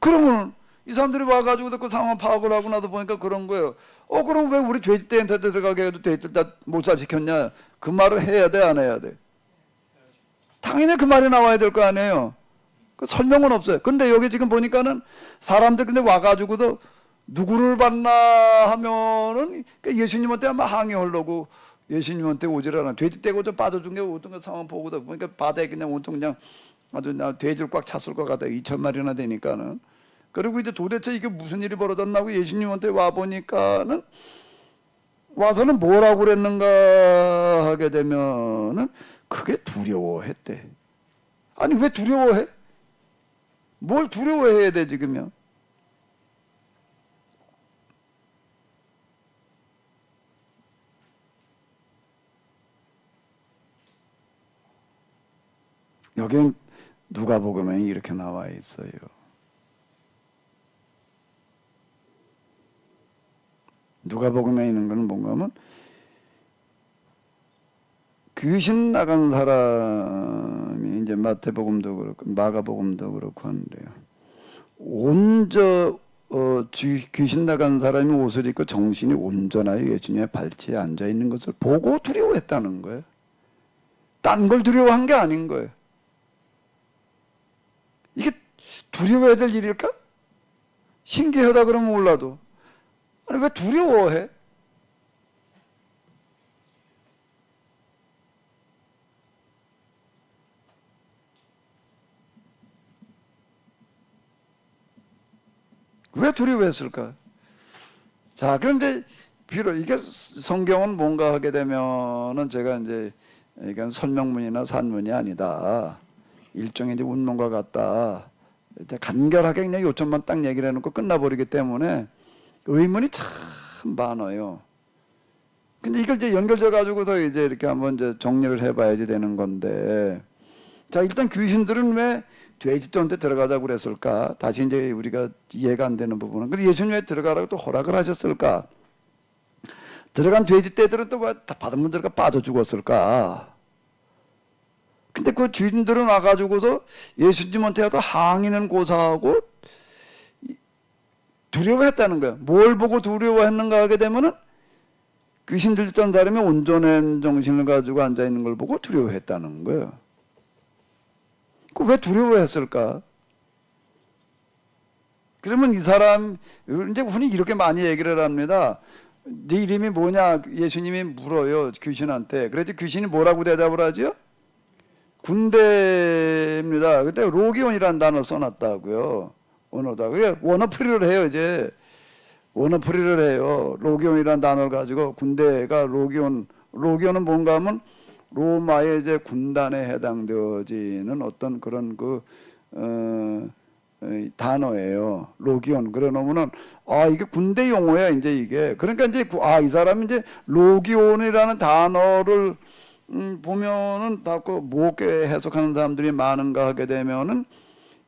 그러면 이 사람들이 와가지고 그 상황 파악을 하고 나서 보니까 그런 거예요. 그럼 왜 우리 돼지떼한테 들어가게 해도 돼지들 다 몰살시켰냐? 그 말을 해야 돼, 안 해야 돼? 당연히 그 말이 나와야 될 거 아니에요. 그 설명은 없어요. 근데 여기 지금 보니까는 사람들 근데 와가지고도 누구를 봤나 하면은 예수님한테 아마 항의하려고 예수님한테 오질 않아. 돼지떼고 좀 빠져준 게 어떤 거 상황 보고도 보니까 바다에 그냥 온통 그냥 아주 돼지를 꽉 찼을 것 같아요. 2,000마리나 되니까는. 그리고 이제 도대체 이게 무슨 일이 벌어졌나고 예수님한테 와 보니까는 와서는 뭐라고 그랬는가 하게 되면은 그게 두려워했대. 아니 왜 두려워해? 뭘 두려워해야 돼 지금요? 여긴 누가복음에 이렇게 나와 있어요. 누가복음에 있는 건 뭔가 하면 귀신 나간 사람이 이제 마태복음도 그렇고 마가복음도 그렇고 한데요. 귀신 나간 사람이 옷을 입고 정신이 온전하여 예수님의 발치에 앉아 있는 것을 보고 두려워했다는 거예요. 딴 걸 두려워한 게 아닌 거예요. 이게 두려워해야 될 일일까? 신기하다 그러면 몰라도 아니 왜 두려워해? 왜 두려워했을까? 자, 그런데 비록 이게 성경은 뭔가 하게 되면은 제가 이제 이건 설명문이나 산문이 아니다. 일종의 이제 운명과 같다. 이제 간결하게 그냥 요점만 딱 얘기를 해놓고 끝나버리기 때문에 의문이 참 많아요. 근데 이걸 이제 연결져 가지고서 이제 이렇게 한번 이제 정리를 해봐야지 되는 건데, 자 일단 귀신들은 왜 돼지떼한테 들어가자고 그랬을까? 다시 이제 우리가 이해가 안 되는 부분은. 근데 예수님 왜 들어가라고 또 허락을 하셨을까? 들어간 돼지떼들은 또 왜 다 바닷물들과 빠져 죽었을까? 근데 그 주인들은 와가지고서 예수님한테 하다 항의는 고사하고 두려워했다는 거예요. 뭘 보고 두려워했는가 하게 되면은 귀신 들렸던 사람이 온전한 정신을 가지고 앉아 있는 걸 보고 두려워했다는 거예요. 그 왜 두려워했을까? 그러면 이 사람 이제 흔히 이렇게 많이 얘기를 합니다. 네 이름이 뭐냐? 예수님이 물어요 귀신한테. 그래서 귀신이 뭐라고 대답을 하죠? 군대입니다. 그때 로기온이라는 단어 써놨다고요. 원어다. 그게 원어풀이를 해요 이제. 원어풀이를 해요. 로기온이라는 단어를 가지고 군대가 로기온은 뭔가 하면 로마의 이제 군단에 해당되어지는 어떤 그런 단어예요. 로기온. 그래 놓으면은 이게 군대 용어야 이제 이게. 그러니까 이제 이 사람이 이제 로기온이라는 단어를 보면은 다 무겁게 해석하는 사람들이 많은가 하게 되면은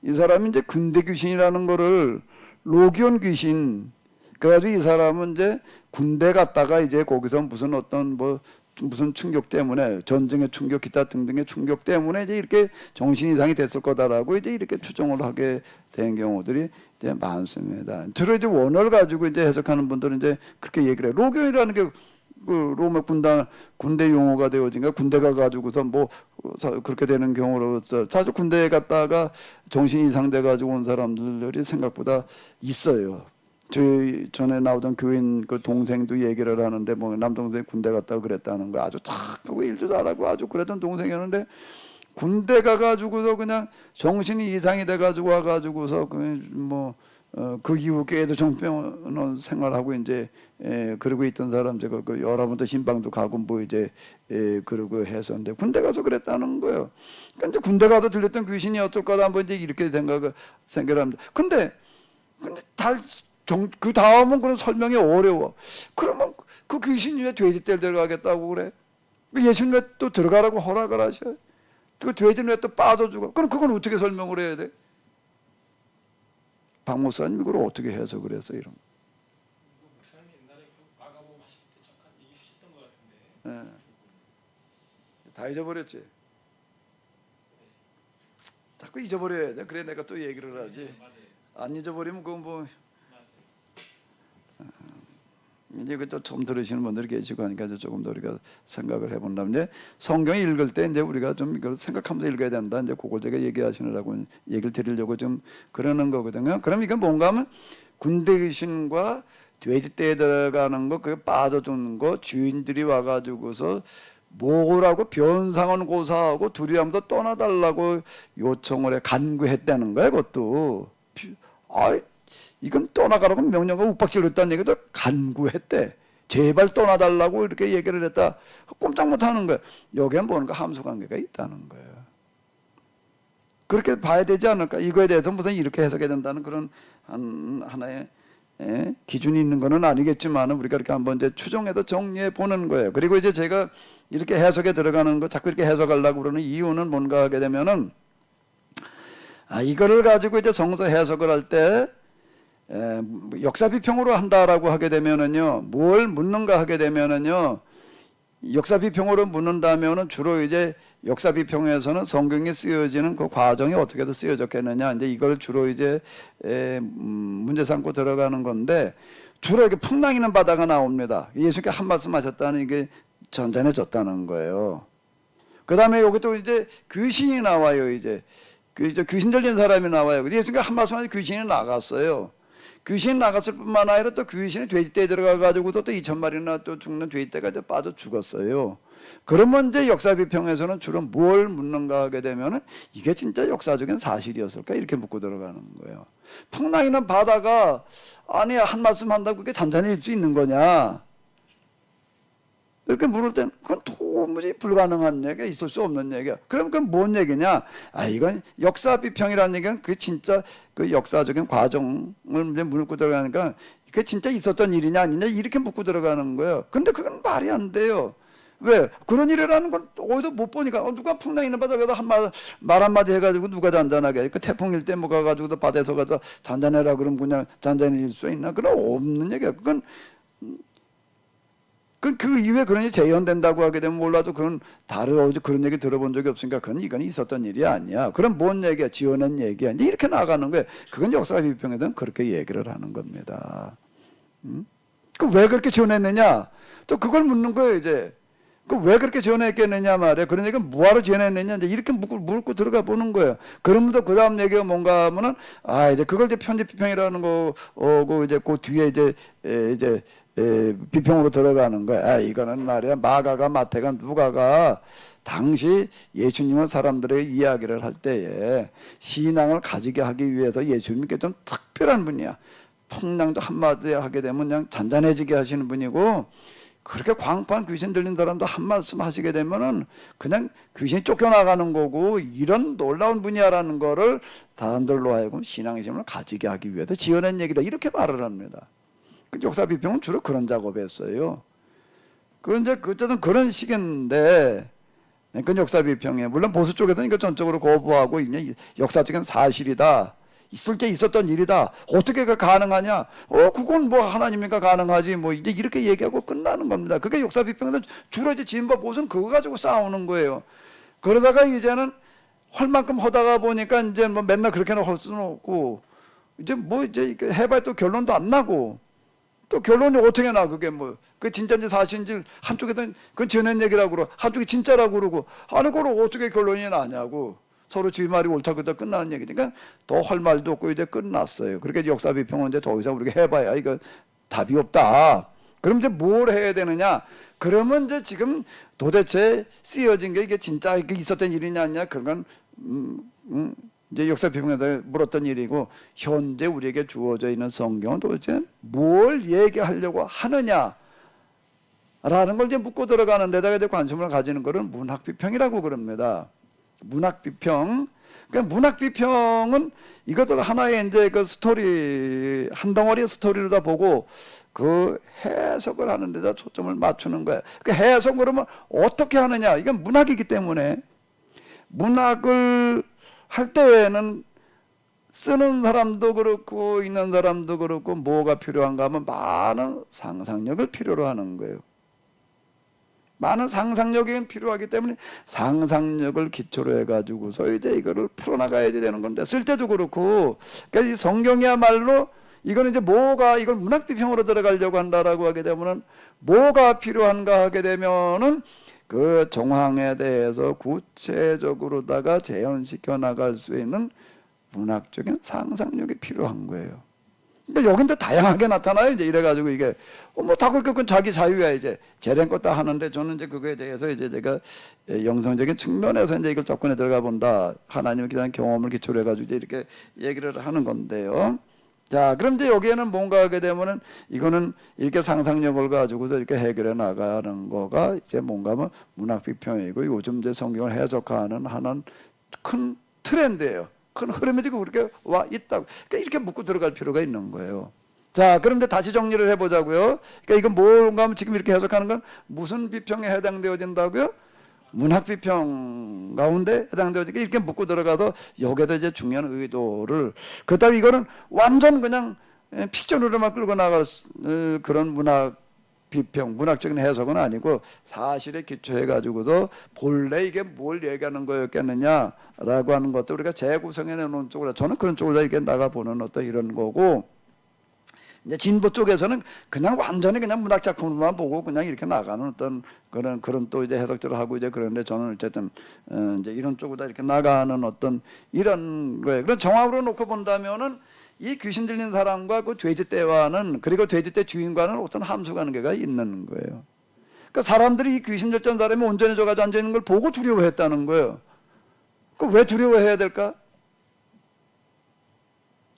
이 사람이 이제 군대 귀신이라는 거를 로기온 귀신. 그래가지고 이 사람은 이제 군대 갔다가 이제 거기서 무슨 어떤 무슨 충격 때문에 전쟁의 충격 기타 등등의 충격 때문에 이제 이렇게 정신 이상이 됐을 거다라고 이제 이렇게 추정을 하게 된 경우들이 이제 많습니다. 주로 이제 원어를 가지고 이제 해석하는 분들은 이제 그렇게 얘기를 해요. 로기온이라는 게 그 로마 군대 용어가 되어진가 군대 가가지고서 그렇게 되는 경우로서 자주 군대에 갔다가 정신 이상돼 가지고 온 사람들이 생각보다 있어요. 저희 전에 나오던 교인 그 동생도 얘기를 하는데 남동생이 군대 갔다고 그랬다는 거 아주 착하고 일도 잘하고 아주 그랬던 동생이었는데 군대 가가지고서 그냥 정신이 이상이 돼가지고 와가지고서 그 이후 계속 정병원 생활하고 이제 그러고 있던 사람 제가 여러분도 신방도 가고 그러고 했었는데 군대 가서 그랬다는 거예요. 그러니까 이제 군대 가서 들렸던 귀신이 어떨 거다 한번 이제 이렇게 생각을 합니다. 근데 그 다음은 그런 설명이 어려워. 그러면 그 귀신이 왜 돼지떼를 데려가겠다고 그래? 예수님 왜 또 들어가라고 허락을 하셔? 그 돼지는 왜 또 빠져 죽어? 그럼 그건 어떻게 설명을 해야 돼? 박 목사님 이걸 어떻게 해석을 해서 이런 거? 목사님 옛날에 마가복음 하실 때 잠깐 얘기하셨던 것 같은데. 다 잊어버렸지. 자꾸 잊어버려야 돼. 그래 내가 또 얘기를 하지. 안 잊어버리면 그건 이제 그저 처음 들으시는 분들이 계시고 하니까 조금 더 우리가 생각을 해본다면 이제 성경 읽을 때 이제 우리가 좀 이걸 생각하면서 읽어야 된다. 이제 그걸 제가 얘기하시느라고 얘기를 드리려고 좀 그러는 거거든요. 그럼 이건 뭔가 하면 군대 귀신과 돼지떼에 들어가는 거, 그게 빠져주는 거, 주인들이 와가지고서 뭐라고 변상은 고사하고 두려움도 떠나달라고 요청을 해 간구했다는 거야. 그것도 이건 떠나가라고 명령과 욱박질을 했다는 얘기도 간구했대. 제발 떠나달라고 이렇게 얘기를 했다. 꼼짝 못하는 거예요. 여기에 뭔가 함수관계가 있다는 거예요. 그렇게 봐야 되지 않을까? 이거에 대해서 무슨 이렇게 해석해야 된다는 그런 하나의 기준이 있는 거는 아니겠지만 우리가 이렇게 한번 이제 추정해서 정리해 보는 거예요. 그리고 이제 제가 이렇게 해석에 들어가는 거 자꾸 이렇게 해석하려고 그러는 이유는 뭔가 하게 되면은 이거를 가지고 이제 성서 해석을 할 때 역사 비평으로 한다라고 하게 되면은요, 뭘 묻는가 하게 되면은요, 역사 비평으로 묻는다면은 주로 이제 역사 비평에서는 성경에 쓰여지는 그 과정이 어떻게 쓰여졌겠느냐, 이제 이걸 주로 이제 문제 삼고 들어가는 건데, 주로 이렇게 풍랑이는 바다가 나옵니다. 예수님께 한 말씀 하셨다는 이게 전전해졌다는 거예요. 그 다음에 여기 또 이제 귀신이 나와요. 이제 귀신 들린 사람이 나와요. 예수님께 한 말씀 하시고 귀신이 나갔어요. 귀신이 나갔을 뿐만 아니라 또 귀신이 돼지떼에 들어가가지고도 또 2,000마리나 또 죽는 돼지떼가 이제 빠져 죽었어요. 그러면 이제 역사 비평에서는 주로 뭘 묻는가 하게 되면은 이게 진짜 역사적인 사실이었을까 이렇게 묻고 들어가는 거예요. 풍랑이는 바다가 아니 한 말씀 한다고 그게 잔잔해질 수 있는 거냐? 이렇게 물을 때는 그건 도무지 불가능한 얘기가 있을 수 없는 얘기야. 그럼 그건 뭔 얘기냐? 이건 역사 비평이라는 얘기는 그 진짜 그 역사적인 과정을 이제 묻고 들어가니까 그게 진짜 있었던 일이냐 아니냐 이렇게 묻고 들어가는 거예요. 근데 그건 말이 안 돼요. 왜? 그런 일이라는 건 어디서 못 보니까 누가 풍랑 있는 바다에다 말 한마디 해가지고 누가 잔잔하게 그 태풍일 때 뭐 가가지고도 바다에서 가서 잔잔해라 그러면 그냥 잔잔해질 수 있나? 그건 없는 얘기야. 그건 그 이후에 그런 일이 재현된다고 하게 되면 몰라도 그건 어디 그런 얘기 들어본 적이 없으니까 이건 있었던 일이 아니야. 그럼 뭔 얘기야? 지어낸 얘기야. 이렇게 나가는 거예요. 그건 역사 비평에서는 그렇게 얘기를 하는 겁니다. 그 왜 그렇게 지어냈느냐? 또 그걸 묻는 거예요, 이제. 그 왜 그렇게 지어냈겠느냐 말이야. 그런 얘기는 뭐하러 지어냈느냐. 이제 이렇게 묻고 들어가 보는 거예요. 그러면서 그 다음 얘기가 뭔가 하면은, 이제 그걸 이제 편집 비평이라는 거고, 이제 그 뒤에 이제 비평으로 들어가는 거야. 이거는 말이야. 마가가 마태가 누가가 당시 예수님은 사람들의 이야기를 할 때에 신앙을 가지게 하기 위해서 예수님께 좀 특별한 분이야. 풍랑도 한마디 하게 되면 그냥 잔잔해지게 하시는 분이고, 그렇게 광판 귀신 들린 사람도 한 말씀 하시게 되면은 그냥 귀신이 쫓겨나가는 거고, 이런 놀라운 분이야라는 거를 사람들로 하여금 신앙의 힘을 가지게 하기 위해서 지어낸 얘기다. 이렇게 말을 합니다. 역사 비평은 주로 그런 작업을 했어요. 그건 이제 어쨌든 그런 식인데, 그 역사 비평에 물론 보수 쪽에서는 이거 전적으로 거부하고 이제 역사적인 사실이다. 있을 때 있었던 일이다. 어떻게 그 가능하냐? 그건 뭐 하나님이니까 가능하지. 뭐 이제 이렇게 얘기하고 끝나는 겁니다. 그게 역사 비평에서 주로 이제 진보 보수는 그거 가지고 싸우는 거예요. 그러다가 이제는 할 만큼 하다가 보니까 이제 뭐 맨날 그렇게는 할 수는 없고, 이제 해봐야 또 결론도 안 나고. 또 결론이 어떻게 나? 그게 그 진짜인지 사실인지 한쪽에는 그건 지어낸 얘기라고 그러고 한쪽이 진짜라고 그러고, 아니 그걸 어떻게 결론이 나냐고. 서로 지 말이 옳다 그러다 끝나는 얘기니까 더 할 말도 없고 이제 끝났어요. 그렇게 역사 비평은 이제 더 이상 우리가 해봐야 이거 답이 없다. 그럼 이제 뭘 해야 되느냐? 그러면 이제 지금 도대체 쓰여진 게 이게 진짜 이게 있었던 일이냐 아니냐? 그건 이제 역사 비평에서 물었던 일이고, 현재 우리에게 주어져 있는 성경은 도대체 뭘 얘기하려고 하느냐라는 걸 이제 묻고 들어가는 데다가 이제 관심을 가지는 거를 문학 비평이라고 그럽니다. 문학 비평. 그러니까 문학 비평은 이것도 하나의 이제 그 스토리, 한 덩어리의 스토리를 다 보고 그 해석을 하는 데다 초점을 맞추는 거예요. 그 해석 그러면 어떻게 하느냐? 이건 문학이기 때문에 문학을 할 때에는 쓰는 사람도 그렇고 있는 사람도 그렇고 뭐가 필요한가 하면 많은 상상력을 필요로 하는 거예요. 많은 상상력이 필요하기 때문에 상상력을 기초로 해가지고서 이제 이거를 풀어나가야지 되는 건데, 쓸 때도 그렇고, 그러니까 이 성경이야말로 이거는 이제 이걸 문학 비평으로 들어가려고 한다라고 하게 되면은 뭐가 필요한가 하게 되면은 그 정황에 대해서 구체적으로다가 재현시켜 나갈 수 있는 문학적인 상상력이 필요한 거예요. 그러니까 여긴 또 다양하게 나타나요. 이제 이래가지고 이게 다 그건 자기 자유야. 이제 재량껏 다 하는데, 저는 이제 그거에 대해서 이제 제가 영성적인 측면에서 이제 이걸 접근해 들어가 본다. 하나님의 기사한 경험을 기초로 해가지고 이제 이렇게 얘기를 하는 건데요. 자, 그럼 이제 여기에는 뭔가 하게 되면은 이거는 이렇게 상상력을 가지고서 이렇게 해결해 나가는 거가 이제 뭔가 하면 문학 비평이고 요즘 이제 성경을 해석하는 하나는 큰 트렌드예요. 큰 흐름이 지금 그렇게 와 있다고. 그러니까 이렇게 묻고 들어갈 필요가 있는 거예요. 자, 그럼 이제 다시 정리를 해보자고요. 그러니까 이건 뭔가 하면 지금 이렇게 해석하는 건 무슨 비평에 해당되어진다고요? 문학 비평 가운데 해당되어지니까 이렇게 묻고 들어가서 여기에도 이제 중요한 의도를 그렇다고 이거는 완전 그냥 픽션으로만 끌고 나갈 그런 문학 비평, 문학적인 해석은 아니고 사실에 기초해 가지고서 본래 이게 뭘 얘기하는 거였겠느냐라고 하는 것도 우리가 재구성해 놓은 쪽으로 저는 그런 쪽으로 이렇게 나가보는 어떤 이런 거고 이제 진보 쪽에서는 그냥 완전히 그냥 문학 작품만 보고 그냥 이렇게 나가는 어떤 그런 또 이제 해석들을 하고 이제 그런데 저는 어쨌든 이제 이런 쪽으로 이렇게 나가는 어떤 이런 거예요. 그런 정황으로 놓고 본다면은 이 귀신 들린 사람과 그 돼지떼와는 그리고 돼지떼 주인과는 어떤 함수 관계가 있는 거예요. 그러니까 사람들이 이 귀신 들던 사람이 온전해져 가지고 앉아 있는 걸 보고 두려워했다는 거예요. 그 왜 두려워해야 될까?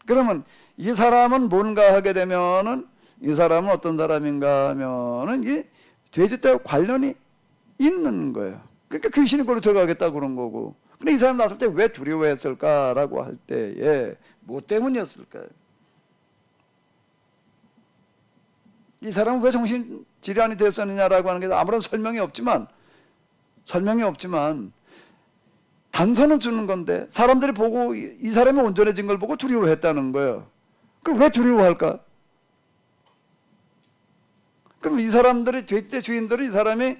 그러면 이 사람은 뭔가 하게 되면은 이 사람은 어떤 사람인가 하면은 이 돼지떼와 관련이 있는 거예요. 그러니까 귀신이 그걸로 들어가겠다 그런 거고. 근데 이 사람 나설 때 왜 두려워했을까라고 할 때에 뭐 때문이었을까요? 이 사람은 왜 정신 질환이 되었느냐라고 하는 게 아무런 설명이 없지만 단서는 주는 건데 사람들이 보고 이 사람이 온전해진 걸 보고 두려워했다는 거예요. 그럼 왜 두려워할까? 그럼 이 사람들이 돼지떼 주인들이 이 사람이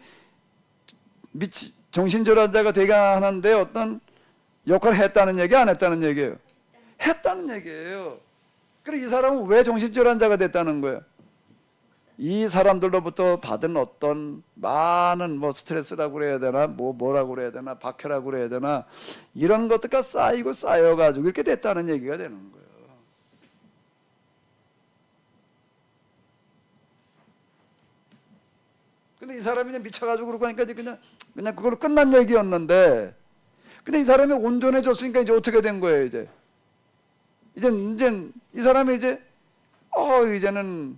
정신질환자가 되게 하는데 어떤 역할을 했다는 얘기 안 했다는 얘기예요? 했다는 얘기예요. 그리고 이 사람은 왜 정신질환자가 됐다는 거예요? 이 사람들로부터 받은 어떤 많은 뭐 스트레스라고 그래야 되나 뭐라고 그래야 되나 박해라고 그래야 되나 이런 것들가 쌓이고 쌓여가지고 이렇게 됐다는 얘기가 되는 거예요. 근데 이 사람이 이제 미쳐가지고 그러고 하니까 그냥 그걸로 끝난 얘기였는데 근데 이 사람이 온전해졌으니까 이제 어떻게 된 거예요 이제 이 사람이 이제는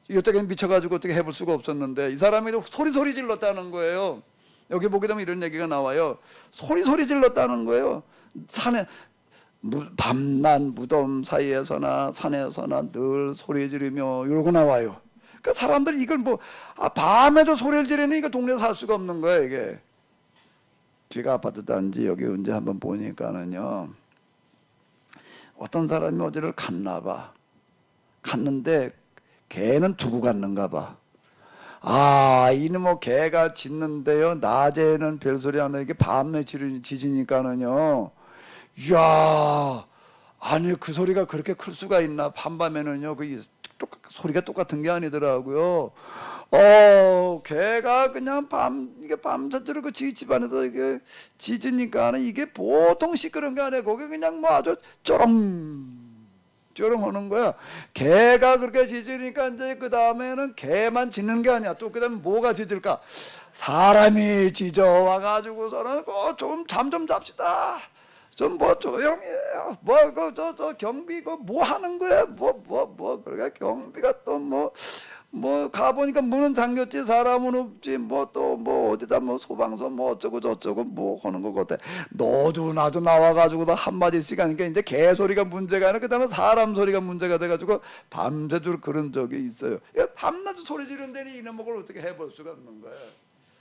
이쪽에 미쳐가지고 어떻게 해볼 수가 없었는데 이 사람이 소리 질렀다는 거예요. 여기 보게 되면 이런 얘기가 나와요. 소리 질렀다는 거예요. 산에 밤낮 무덤 사이에서나 산에서나 늘 소리 지르며 이러고 나와요. 그러니까 사람들이 이걸 밤에도 소리를 지르니 이거 동네에 살 수가 없는 거예요 이게. 제가 아파트 단지 여기 언제 한번 보니까는요. 어떤 사람이 어디를 갔나 봐. 갔는데 개는 두고 갔는가 봐. 이놈의 개가 짖는데요. 낮에는 별소리 안 나게 밤에 짖으니까는요. 이야, 아니 그 소리가 그렇게 클 수가 있나? 밤밤에는요. 소리가 똑같은 게 아니더라고요. 개가 그냥 이게 밤새도록 집안에서 이게 짖으니까는 이게 보통 시끄러운 게 아니고 거기 그냥 아주 쩌렁 하는 거야. 개가 그렇게 짖으니까 이제 그 다음에는 개만 짖는 게 아니야. 또 그 다음에 뭐가 짖을까? 사람이 짖어와 가지고서는 좀 잠 좀 잡시다. 좀 조용히 해요. 저 경비 뭐 하는 거야? 그러니까 경비가 또 가보니까 문은 잠겼지 사람은 없지 어디다 소방서 어쩌고 저쩌고 하는 거 같아. 너도 나도 나와가지고 한마디씩 하니까 이제 개소리가 문제가 아니라 그 다음에 사람 소리가 문제가 돼가지고 밤새도록 그런 적이 있어요. 밤낮 소리 지르는데 이놈을 어떻게 해볼 수가 없는 거야.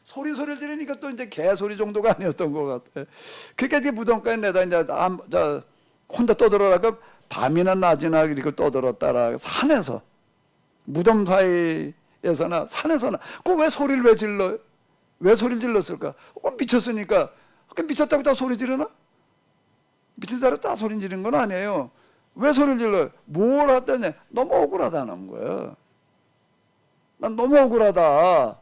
소리를 지르니까 또 이제 개소리 정도가 아니었던 것 같아. 그러니까 이제 무덤가에 내다 이제 혼자 떠들어라가 밤이나 낮이나 이렇게 떠들었다라 산에서 무덤 사이에서나 산에서나 왜 소리를 왜 질러요? 왜 소리를 질렀을까? 미쳤으니까. 미쳤다고 다 소리 지르나? 미친 사람 다 소리 지르는 건 아니에요. 왜 소리를 질러요? 뭘 하더니 너무 억울하다는 거야. 난 너무 억울하다.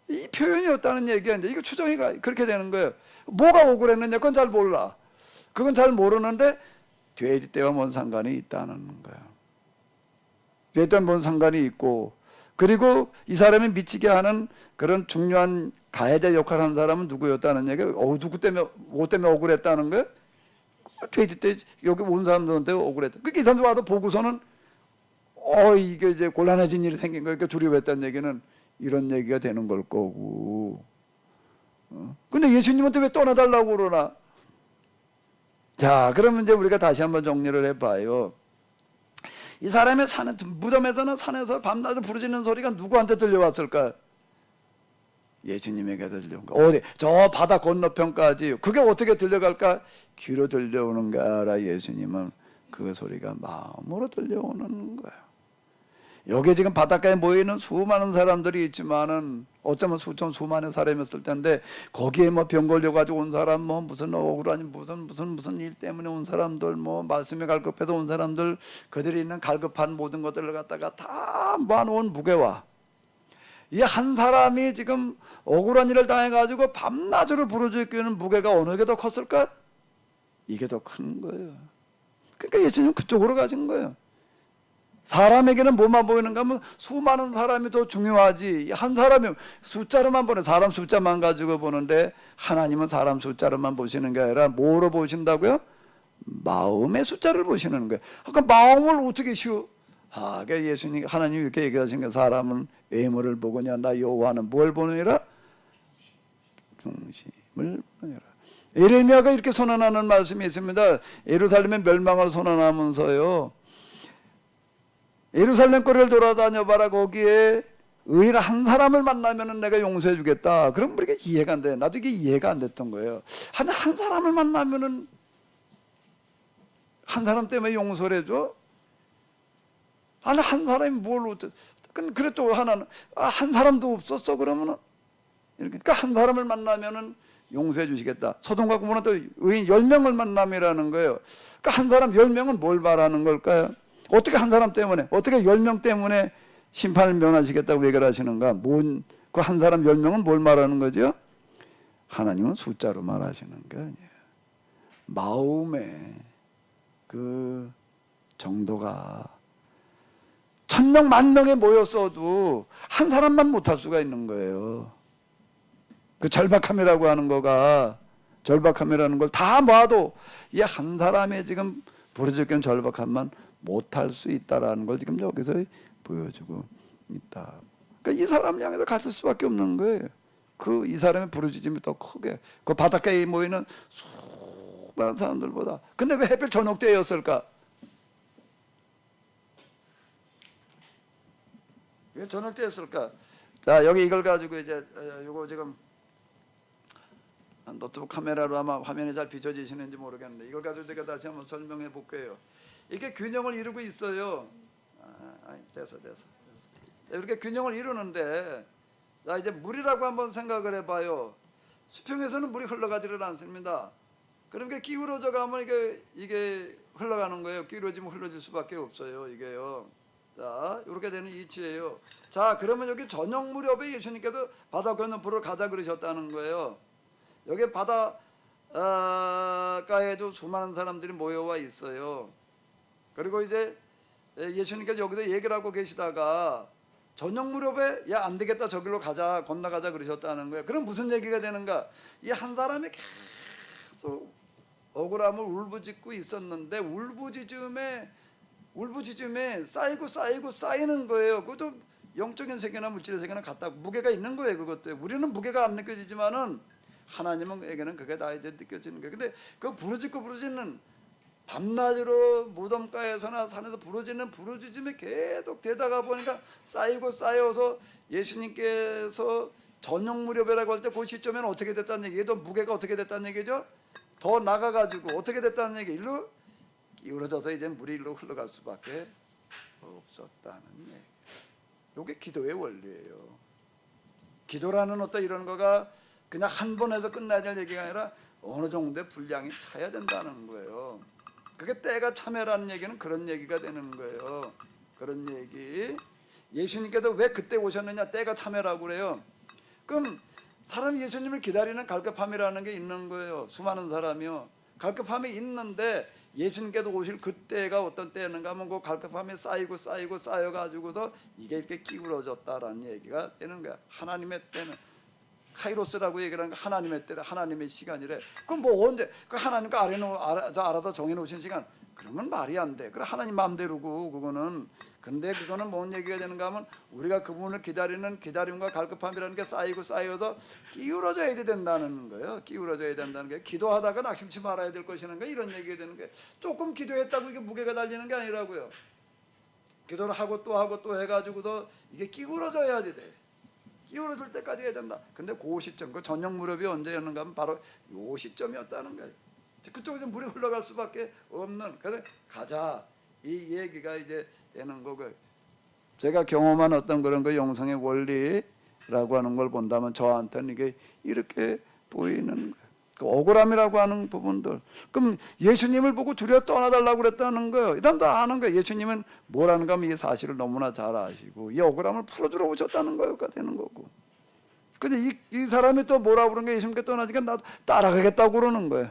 이 표현이었다는 얘기야. 이제 이거 추정이 그렇게 되는 거예요. 뭐가 억울했느냐? 그건 잘 몰라. 그건 잘 모르는데 돼지떼와 뭔 상관이 있다는 거야. 돼지떼와 뭔 상관이 있고 그리고 이 사람이 미치게 하는 그런 중요한 가해자 역할을 한 사람은 누구였다는 얘기예요. 누구 때문에 뭐 때문에 억울했다는 거예요? 돼지 때 여기 온 사람들한테 억울했다. 그러니까 이 사람들 와도 보고서는 이게 이제 곤란해진 일이 생긴 거니까 두려워했다는 얘기는 이런 얘기가 되는 걸 거고. 근데 예수님한테 왜 떠나달라고 그러나? 자, 그러면 이제 우리가 다시 한번 정리를 해봐요. 이 사람의 산에, 무덤에서는 산에서 밤낮을 부르짖는 소리가 누구한테 들려왔을까? 예수님에게 들려온 거. 어디? 저 바다 건너편까지. 그게 어떻게 들려갈까? 귀로 들려오는 게 아니라 예수님은 그 소리가 마음으로 들려오는 거예요. 여기 지금 바닷가에 모이는 수많은 사람들이 있지만은 어쩌면 수많은 사람이 있을 텐데 거기에 뭐 병 걸려가지고 온 사람, 뭐 무슨 억울하니 무슨 일 때문에 온 사람들, 뭐 말씀에 갈급해서 온 사람들, 그들이 있는 갈급한 모든 것들을 갖다가 다 모아놓은 무게와 이 한 사람이 지금 억울한 일을 당해가지고 밤낮으로 부르짖기는 무게가 어느 게 더 컸을까? 이게 더 큰 거예요. 그러니까 예수님은 그쪽으로 가신 거예요. 사람에게는 뭐만 보이는가 하면 수많은 사람이 더 중요하지. 한 사람이 숫자로만 보는, 사람 숫자만 가지고 보는데 하나님은 사람 숫자로만 보시는 게 아니라 뭐로 보신다고요? 마음의 숫자를 보시는 거예요. 그러니까 마음을 어떻게 쉬워? 그러니까 예수님, 하나님이 이렇게 얘기하신 게 사람은 외모를 보거냐 나 여호와는 뭘 보느니라? 중심을 보느니라. 예레미야가 이렇게 선언하는 말씀이 있습니다. 예루살렘의 멸망을 선언하면서요. 예루살렘 거리를 돌아다녀 봐라. 거기에 의인 한 사람을 만나면은 내가 용서해 주겠다. 그럼 우리가 이해가 안 돼. 나도 이게 이해가 안 됐던 거예요. 한 사람을 만나면은 한 사람 때문에 용서를 해줘? 한 사람이 뭘 어때? 그래 또 하나는 한 사람도 없었어 그러면은 이렇게 그러니까 한 사람을 만나면은 용서해 주시겠다. 소돔과 고모라 또 의인 10명을 만남이라는 거예요. 그러니까 한 사람 10명은 뭘 말하는 걸까요? 어떻게 한 사람 때문에, 어떻게 10명 때문에 심판을 면하시겠다고 얘기를 하시는가? 그 한 사람 10명은 뭘 말하는 거죠? 하나님은 숫자로 말하시는 게 아니에요. 마음의 그 정도가 1000명, 10,000명에 모였어도 한 사람만 못할 수가 있는 거예요. 그 절박함이라고 하는 거가, 절박함이라는 걸 다 모아도 이 한 사람의 지금 부르짖기는 절박함만 못할 수 있다라는 걸 지금 여기서 보여주고 있다. 그러니까 이 사람을 향해서 갔을 수밖에 없는 거예요. 이 사람의 부르짖음이 더 크게, 그 바닷가에 모이는 수많은 사람들보다. 근데 왜 하필 저녁 때였을까? 왜 저녁 때였을까? 자, 여기 이걸 가지고 이제 요거 지금 노트북 카메라로 아마 화면이 잘 비춰지시는지 모르겠는데 이걸 가지고 제가 다시 한번 설명해 볼게요. 이게 균형을 이루고 있어요. 됐어. 이렇게 균형을 이루는데, 자 이제 물이라고 한번 생각을 해봐요. 수평에서는 물이 흘러가지를 않습니다. 그러니까 기울어져 가면 이게 흘러가는 거예요. 기울어지면 흘러질 수밖에 없어요. 이게요. 자, 이렇게 되는 이치예요. 자, 그러면 여기 저녁 무렵에 예수님께서 바다 건너편으로 가자 그러셨다는 거예요. 여기 바닷가에도 수많은 사람들이 모여와 있어요. 그리고 이제 예수님께서 여기서 얘기를 하고 계시다가 저녁 무렵에 야 안 되겠다 저길로 가자 건너가자 그러셨다는 거예요. 그럼 무슨 얘기가 되는가? 이 한 사람이 계속 억울함을 울부짖고 있었는데 울부짖음에 쌓이는 거예요. 그것도 영적인 세계나 물질의 세계나 같다. 무게가 있는 거예요. 그것도 우리는 무게가 안 느껴지지만은 하나님에게는 그게 다 이제 느껴지는 거예요. 근데 그 부르짖는 밤낮으로 무덤가에서나 산에서 부르짖는 부르짖음이 계속 되다가 보니까 쌓여서 예수님께서 저녁 무렵이라고 할 때 그 시점에는 어떻게 됐다는 얘기예요? 또 무게가 어떻게 됐다는 얘기죠? 더 나가가지고 어떻게 됐다는 얘기? 일로 기울어져서 이제 물이 일로 흘러갈 수밖에 없었다는 얘기. 이게 기도의 원리예요. 기도라는 어떤 이런 거가 그냥 한 번 해서 끝나야 될 얘기가 아니라 어느 정도의 분량이 차야 된다는 거예요. 그게 때가 참여라는 얘기는 그런 얘기가 되는 거예요. 그런 얘기. 예수님께서 왜 그때 오셨느냐? 때가 참여라고 그래요. 그럼 사람이 예수님을 기다리는 갈급함이라는 게 있는 거예요. 수많은 사람이요. 갈급함이 있는데 예수님께서 오실 그때가 어떤 때였는가 하면 그 갈급함이 쌓여가지고서 이게 이렇게 기울어졌다라는 얘기가 되는 거야. 하나님의 때는 카이로스라고 얘기를 하는 거 하나님의 때래, 하나님의 시간이래. 그럼 뭐 언제 그 하나님과 알아서 정해놓으신 시간? 그러면 말이 안 돼. 그래 하나님 마음대로고 그거는. 근데 그거는 뭔 얘기가 되는가 하면 우리가 그분을 기다리는 기다림과 갈급함이라는 게 쌓여서 기울어져야 된다는 거예요. 기울어져야 된다는 게 기도하다가 낙심치 말아야 될 것이라는 거 이런 얘기가 되는 게 조금 기도했다고 이게 무게가 달리는 게 아니라고요. 기도를 하고 또 해가지고서 이게 기울어져야지 돼. 기울어질 때까지 해야 된다. 근데 그 시점, 그 저녁 무렵이 언제였는가 하면 바로 요 시점이었다는 거예요. 그쪽에서 물이 흘러갈 수밖에 없는. 그래서 가자. 이 얘기가 이제 되는 거고. 제가 경험한 어떤 그런 그 영성의 원리라고 하는 걸 본다면 저한테는 이게 이렇게 보이는 거예요. 그 억울함이라고 하는 부분들. 그럼 예수님을 보고 두려워 떠나달라고 그랬다는 거예요. 일단 다 아는 거예요. 예수님은 뭐라는가 하면 이 사실을 너무나 잘 아시고 이 억울함을 풀어주러 오셨다는 거가 되는 거고. 근데 이 사람이 또 뭐라고 그런 게 예수님께 떠나니까 나도 따라가겠다고 그러는 거예요.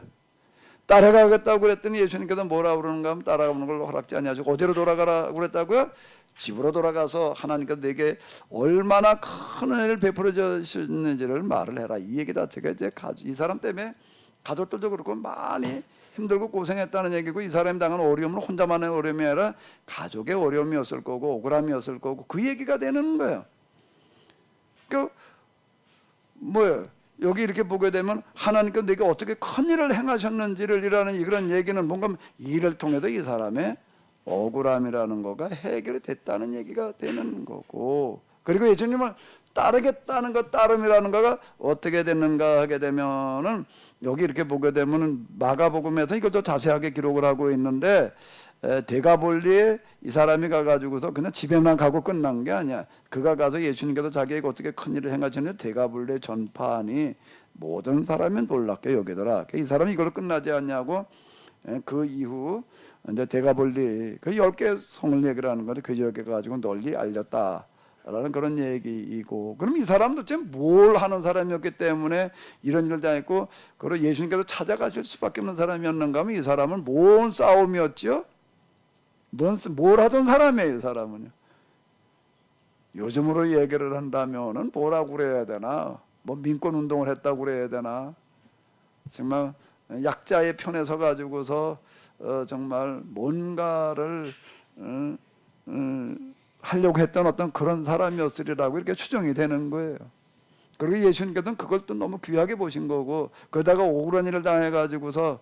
따라가겠다고 그랬더니 예수님께서 뭐라고 그러는가 하면 따라가는 걸 허락지 아니하시고 어디로 돌아가라고 그랬다고요? 집으로 돌아가서 하나님께서 내게 얼마나 큰 은혜를 베풀어 주셨는지를 말을 해라. 이 얘기 자체가 이제 이 사람 때문에 가족들도 그렇고 많이 힘들고 고생했다는 얘기고 이 사람이 당한 어려움은 혼자만의 어려움이 아니라 가족의 어려움이었을 거고 억울함이었을 거고 그 얘기가 되는 거예요. 그 뭐예요? 여기 이렇게 보게 되면 하나님께서 내가 어떻게 큰 일을 행하셨는지를 이라는 그런 얘기는 뭔가 일을 통해서 이 사람의 억울함이라는 거가 해결이 됐다는 얘기가 되는 거고, 그리고 예수님을 따르겠다는 것, 따름이라는 거가 어떻게 됐는가 하게 되면은 여기 이렇게 보게 되면은 마가복음에서 이것도 자세하게 기록을 하고 있는데 데가볼리에 이 사람이 가가지고서 그냥 집에만 가고 끝난 게 아니야. 그가 가서 예수님께서 자기에게 어떻게 큰 일을 행하셨는지 데가볼리에 전파하니 모든 사람이 놀랍게 여기더라. 이 사람이 이걸로 끝나지 않냐고 그 이후 이제 데가볼리 그 10개 성을 얘기를 하는 건데 그 지역에 가지고 널리 알렸다라는 그런 얘기이고, 그럼 이 사람도 지금 뭘 하는 사람이었기 때문에 이런 일을 당했고, 그리고 예수님께서 찾아가실 수밖에 없는 사람이었는가 하면 이 사람은 뭔 싸움이었죠? 뭘 하던 사람이에요, 이 사람은요. 요즘으로 얘기를 한다면은 뭐라고 그래야 되나? 뭐 민권 운동을 했다고 그래야 되나? 정말 약자의 편에 서 가지고서 정말 뭔가를 하려고 했던 어떤 그런 사람이었으리라고 이렇게 추정이 되는 거예요. 그리고 예수님께서는 그걸 또 너무 귀하게 보신 거고, 그러다가 억울한 일을 당해가지고서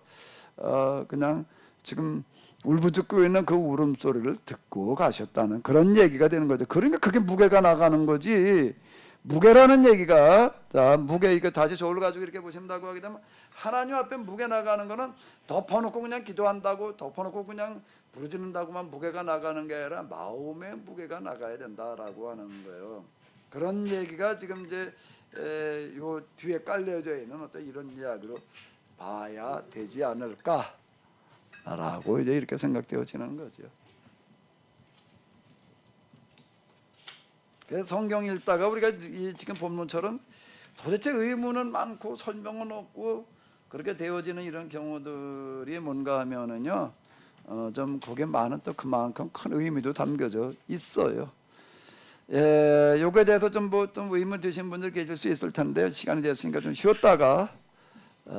그냥 지금 울부짖고 있는 그 울음소리를 듣고 가셨다는 그런 얘기가 되는 거죠. 그러니까 그게 무게가 나가는 거지. 무게라는 얘기가, 자, 무게, 이거 다시 저울을 가지고 이렇게 보신다고 하게 되면 하나님 앞에 무게 나가는 거는 덮어놓고 그냥 기도한다고, 덮어놓고 그냥 부르짖는다고만 무게가 나가는 게 아니라 마음의 무게가 나가야 된다라고 하는 거예요. 그런 얘기가 지금 이제 요 뒤에 깔려져 있는 어떤 이런 이야기로 봐야 되지 않을까? 라고 이제 이렇게 생각되어지는 거죠. 그래서 성경 읽다가 우리가 이 지금 본문처럼 도대체 의문은 많고 설명은 없고 그렇게 되어지는 이런 경우들이 뭔가 하면은요, 좀 거기에 많은 또 그만큼 큰 의미도 담겨져 있어요. 요거에 대해서 좀 의문 드신 분들 계실 수 있을 텐데 시간이 됐으니까 좀 쉬었다가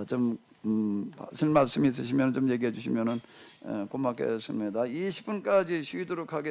좀 하실 말씀 있으시면 좀 얘기해 주시면은 고맙겠습니다. 20분까지 쉬도록 하겠습니다.